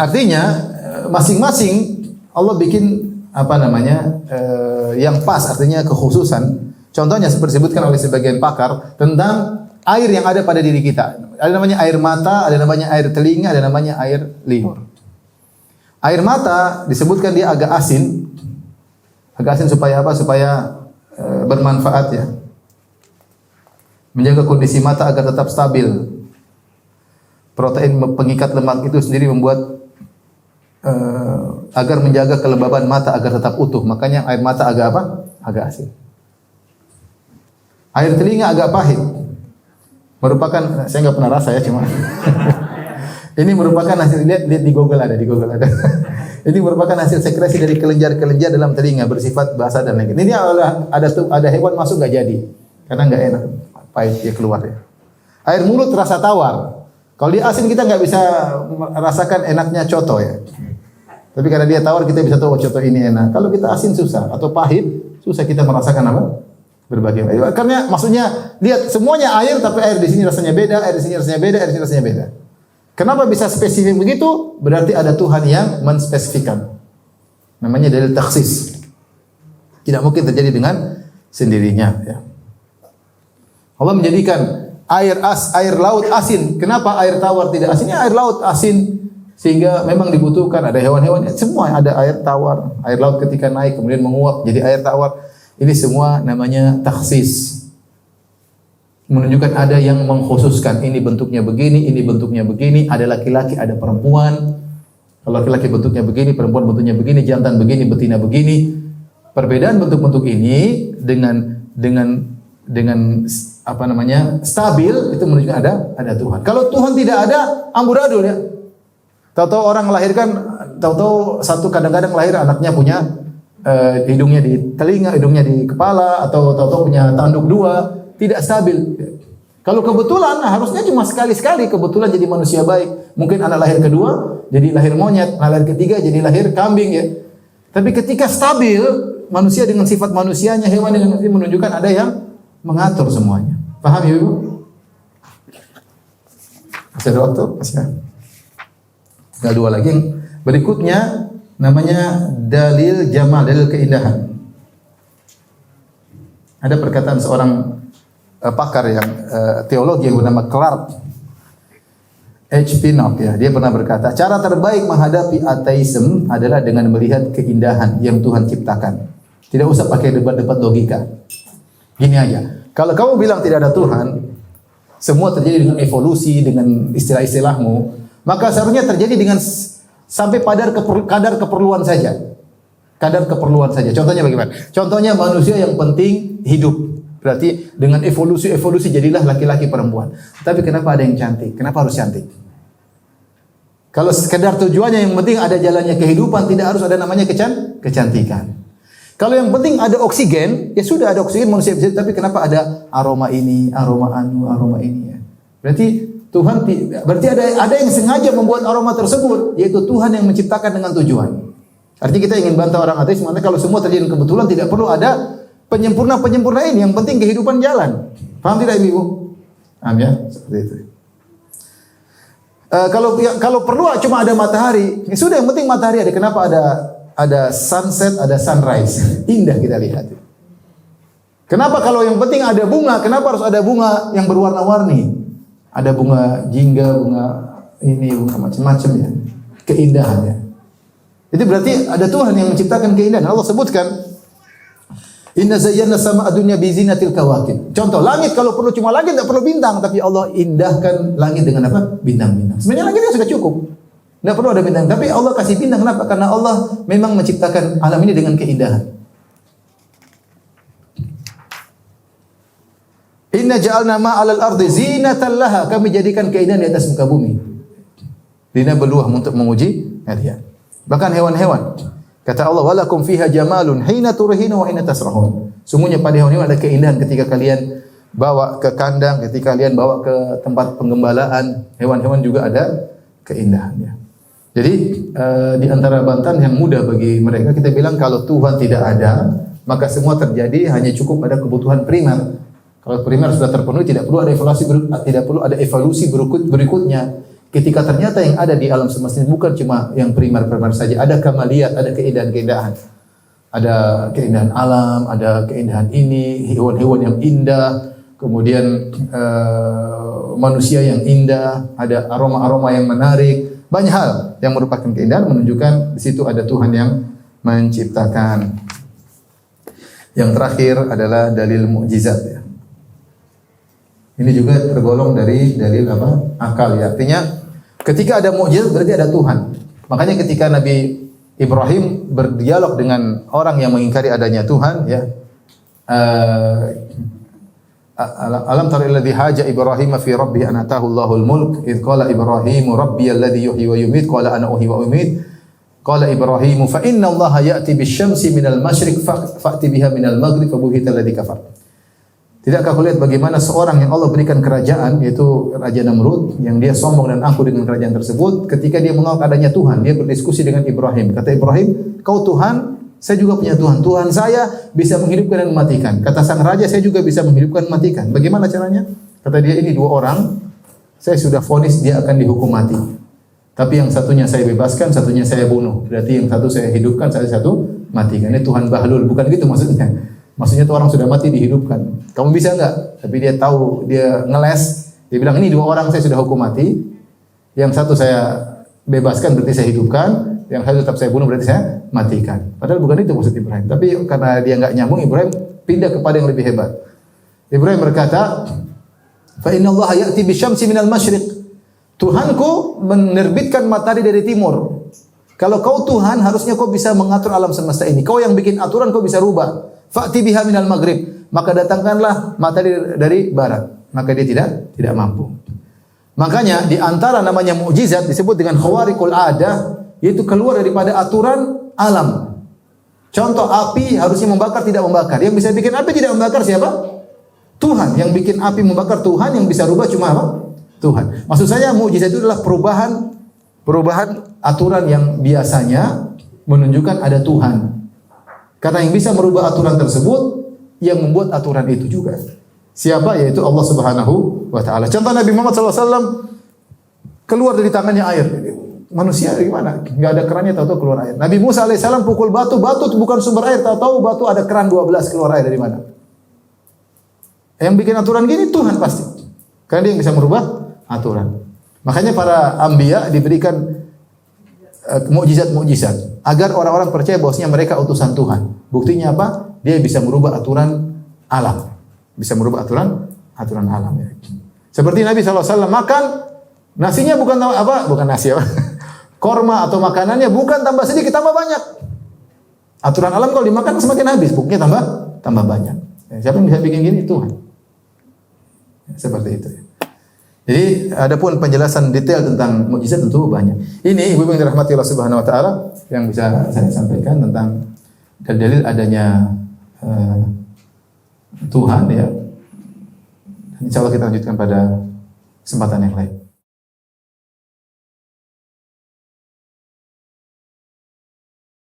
Artinya masing-masing Allah bikin apa namanya yang pas, artinya kekhususan. Contohnya seperti disebutkan oleh sebagian pakar tentang air yang ada pada diri kita. Ada namanya air mata, ada namanya air telinga, ada namanya air liur. Air mata disebutkan dia agak asin. Agak asin supaya apa? Supaya bermanfaat ya. Menjaga kondisi mata agar tetap stabil. Protein pengikat lemak itu sendiri membuat agar menjaga kelembaban mata agar tetap utuh. Makanya air mata agak apa? Agak asin. Air telinga agak pahit. Merupakan, saya nggak pernah rasa ya, cuma ini merupakan hasil, lihat di Google ada. Ini merupakan hasil sekresi dari kelenjar-kelenjar dalam telinga bersifat basah dan lengket. Ini ada hewan masuk nggak jadi karena nggak enak, pahit dia keluar ya. Air mulut rasa tawar. Kalau dia asin kita nggak bisa merasakan enaknya coto ya. Tapi karena dia tawar kita bisa tahu coto ini enak. Kalau kita asin susah atau pahit susah kita merasakan apa? Berbagai macam. Karena maksudnya lihat semuanya air tapi air di sini rasanya beda, air di sini rasanya beda, air di sini rasanya beda. Kenapa bisa spesifik begitu? Berarti ada Tuhan yang menspesifikkan. Namanya dalil taksis. Tidak mungkin terjadi dengan sendirinya ya. Allah menjadikan air laut asin. Kenapa air tawar tidak asin? Ya, air laut asin sehingga memang dibutuhkan ada hewan-hewan semua ada air tawar. Air laut ketika naik kemudian menguap jadi air tawar. Ini semua namanya taksis. Menunjukkan ada yang mengkhususkan ini bentuknya begini, ini bentuknya begini, ada laki-laki, ada perempuan. Kalau laki-laki bentuknya begini, perempuan bentuknya begini, jantan begini, betina begini. Perbedaan bentuk-bentuk ini dengan apa namanya? Stabil itu menunjukkan ada Tuhan. Kalau Tuhan tidak ada, amburadul ya. Tahu-tahu orang melahirkan, tahu-tahu satu kadang-kadang lahir anaknya punya hidungnya di telinga, hidungnya di kepala, atau tahu-tahu punya tanduk dua, tidak stabil. Kalau kebetulan, harusnya cuma sekali-sekali kebetulan jadi manusia baik. Mungkin anak lahir kedua, jadi lahir monyet, anak lahir ketiga, jadi lahir kambing ya. Tapi ketika stabil, manusia dengan sifat manusianya, hewan dengan sifat menunjukkan ada yang mengatur semuanya. Paham ya Ibu? Masih ada waktu? Masih ada. Tinggal dua lagi. Berikutnya, namanya dalil jamal, dalil keindahan. Ada perkataan seorang pakar yang teologi yang bernama Clark H. Pinnock ya, dia pernah berkata, cara terbaik menghadapi ateisme adalah dengan melihat keindahan yang Tuhan ciptakan. Tidak usah pakai debat-debat logika. Gini aja, kalau kamu bilang tidak ada Tuhan, semua terjadi dengan evolusi, dengan istilah-istilahmu, maka seharusnya terjadi dengan sampai kadar keperluan saja. Kadar keperluan saja. Contohnya bagaimana? Contohnya manusia yang penting hidup. Berarti dengan evolusi jadilah laki-laki perempuan. Tapi kenapa ada yang cantik? Kenapa harus cantik? Kalau sekedar tujuannya yang penting ada jalannya kehidupan, tidak harus ada namanya kecantikan. Kalau yang penting ada oksigen, ya sudah ada oksigen manusia bisa. Tapi kenapa ada aroma ini, aroma ini ya? Berarti Tuhan berarti ada yang sengaja membuat aroma tersebut, yaitu Tuhan yang menciptakan dengan tujuan. Artinya kita ingin bantah orang ateis, makanya kalau semua terjadi kebetulan tidak perlu ada penyempurna ini. Yang penting kehidupan jalan. Paham tidak Ibu? Paham ya? Seperti itu. Kalau perlu cuma ada matahari, ya sudah yang penting matahari ada. Kenapa ada sunset, ada sunrise? Indah kita lihat. Kenapa kalau yang penting ada bunga? Kenapa harus ada bunga yang berwarna-warni? Ada bunga jingga, bunga ini, bunga macam-macam ya. Keindahannya. Itu berarti ada Tuhan yang menciptakan keindahan. Allah sebutkan, inna zayyana sama dunya bi zinatil kawakib. Contoh, langit kalau perlu cuma langit, tidak perlu bintang, tapi Allah indahkan langit dengan apa? Bintang-bintang. Sebenarnya langitnya sudah cukup. Tidak perlu ada bintang, tapi Allah kasih bintang. Kenapa? Karena Allah memang menciptakan alam ini dengan keindahan. Inna ja'alna ma'alal ardi zinatan laha. Kami jadikan keindahan di atas muka bumi. Linabluwahum untuk menguji kalian. Bahkan hewan-hewan. Kata Allah, walakum fiha jamalun hina turhinu wa hina tasrahun. Sungguhnya pada hewan-hewan ada keindahan ketika kalian bawa ke kandang, ketika kalian bawa ke tempat penggembalaan. Hewan-hewan juga ada keindahannya. Jadi di antara bantahan yang mudah bagi mereka, kita bilang kalau Tuhan tidak ada, maka semua terjadi hanya cukup pada kebutuhan primer. Kalau primer sudah terpenuhi, tidak perlu ada evaluasi berikutnya. Ketika ternyata yang ada di alam semesta ini bukan cuma yang primer-primer saja, ada kamaliyat, ada keindahan-keindahan. Ada keindahan alam, ada keindahan ini, hewan-hewan yang indah, kemudian manusia yang indah, ada aroma-aroma yang menarik, banyak hal yang merupakan keindahan menunjukkan di situ ada Tuhan yang menciptakan. Yang terakhir adalah dalil mukjizat ya. Ini juga tergolong dari dalil apa? Akal ya. Artinya ketika ada mukjizat berarti ada Tuhan. Makanya ketika Nabi Ibrahim berdialog dengan orang yang mengingkari adanya Tuhan ya. Alam tara alladhi haja Ibrahim fi rabbih an atahu Allahul mulk id qala Ibrahim rabbi alladhi yuhyi wa yumiit qala ana uhyi wa umiit qala Ibrahim fa inna Allaha ya'ti bisyamsi minal masyriq fa'ti biha minal maghrib fa buhita alladhi kafar. Tidakkah kau lihat bagaimana seorang yang Allah berikan kerajaan, yaitu Raja Namrud, yang dia sombong dan angkuh dengan kerajaan tersebut, ketika dia mengaku adanya Tuhan, dia berdiskusi dengan Ibrahim. Kata Ibrahim, kau Tuhan, saya juga punya Tuhan. Tuhan saya bisa menghidupkan dan mematikan. Kata sang raja, saya juga bisa menghidupkan dan mematikan. Bagaimana caranya? Kata dia, ini dua orang, saya sudah vonis dia akan dihukum mati. Tapi yang satunya saya bebaskan, satunya saya bunuh. Berarti yang satu saya hidupkan, satu matikan. Ini Tuhan Bahlul, bukan gitu maksudnya. Maksudnya itu orang sudah mati dihidupkan. Kamu bisa enggak? Tapi dia tahu, dia ngeles. Dia bilang, ini dua orang saya sudah hukum mati. Yang satu saya bebaskan berarti saya hidupkan. Yang satu tetap saya bunuh berarti saya matikan. Padahal bukan itu maksud Ibrahim. Tapi karena dia enggak nyambung, Ibrahim pindah kepada yang lebih hebat. Ibrahim berkata, fa inna Allah ya'ti bisyamsi minal masyriq. Tuhanku menerbitkan matahari dari timur. Kalau kau Tuhan, harusnya kau bisa mengatur alam semesta ini. Kau yang bikin aturan, kau bisa rubah. Fa'ti biha minal maghrib, maka datangkanlah matahari dari barat. Maka dia tidak mampu. Makanya di antara namanya mukjizat disebut dengan khawariqul adah, yaitu keluar daripada aturan alam. Contoh, api harusnya membakar, tidak membakar. Yang bisa bikin api tidak membakar siapa? Tuhan. Yang bikin api membakar Tuhan, yang bisa rubah cuma apa? Tuhan. Maksud saya mukjizat itu adalah perubahan aturan yang biasanya menunjukkan ada Tuhan. Karena yang bisa merubah aturan tersebut, yang membuat aturan itu juga. Siapa? Yaitu Allah Subhanahu wa Ta'ala. Contoh Nabi Muhammad SAW keluar dari tangannya air. Manusia gimana? Enggak ada kerannya, tahu-tahu keluar air. Nabi Musa alaihissalam pukul batu, batu itu bukan sumber air, tahu-tahu batu ada keran 12 keluar air dari mana? Yang bikin aturan gini Tuhan pasti. Karena dia yang bisa merubah aturan. Makanya para anbiya diberikan mukjizat-mukjizat agar orang-orang percaya bahwasanya mereka utusan Tuhan. Buktinya apa? Dia bisa merubah aturan alam. Bisa merubah aturan alam ya. Seperti Nabi SAW makan nasinya bukan apa? Bukan nasi apa? Korma atau makanannya bukan tambah sedikit, tambah banyak. Aturan alam kalau dimakan semakin habis, buktinya tambah banyak. Siapa yang bisa bikin gini? Tuhan. Seperti itu ya. Jadi adapun penjelasan detail tentang mukjizat tentu banyak. Ini ibu yang dirahmati Allah Subhanahu wa Ta'ala yang bisa saya sampaikan tentang dalil adanya Tuhan ya. Insya Allah kita lanjutkan pada kesempatan yang lain.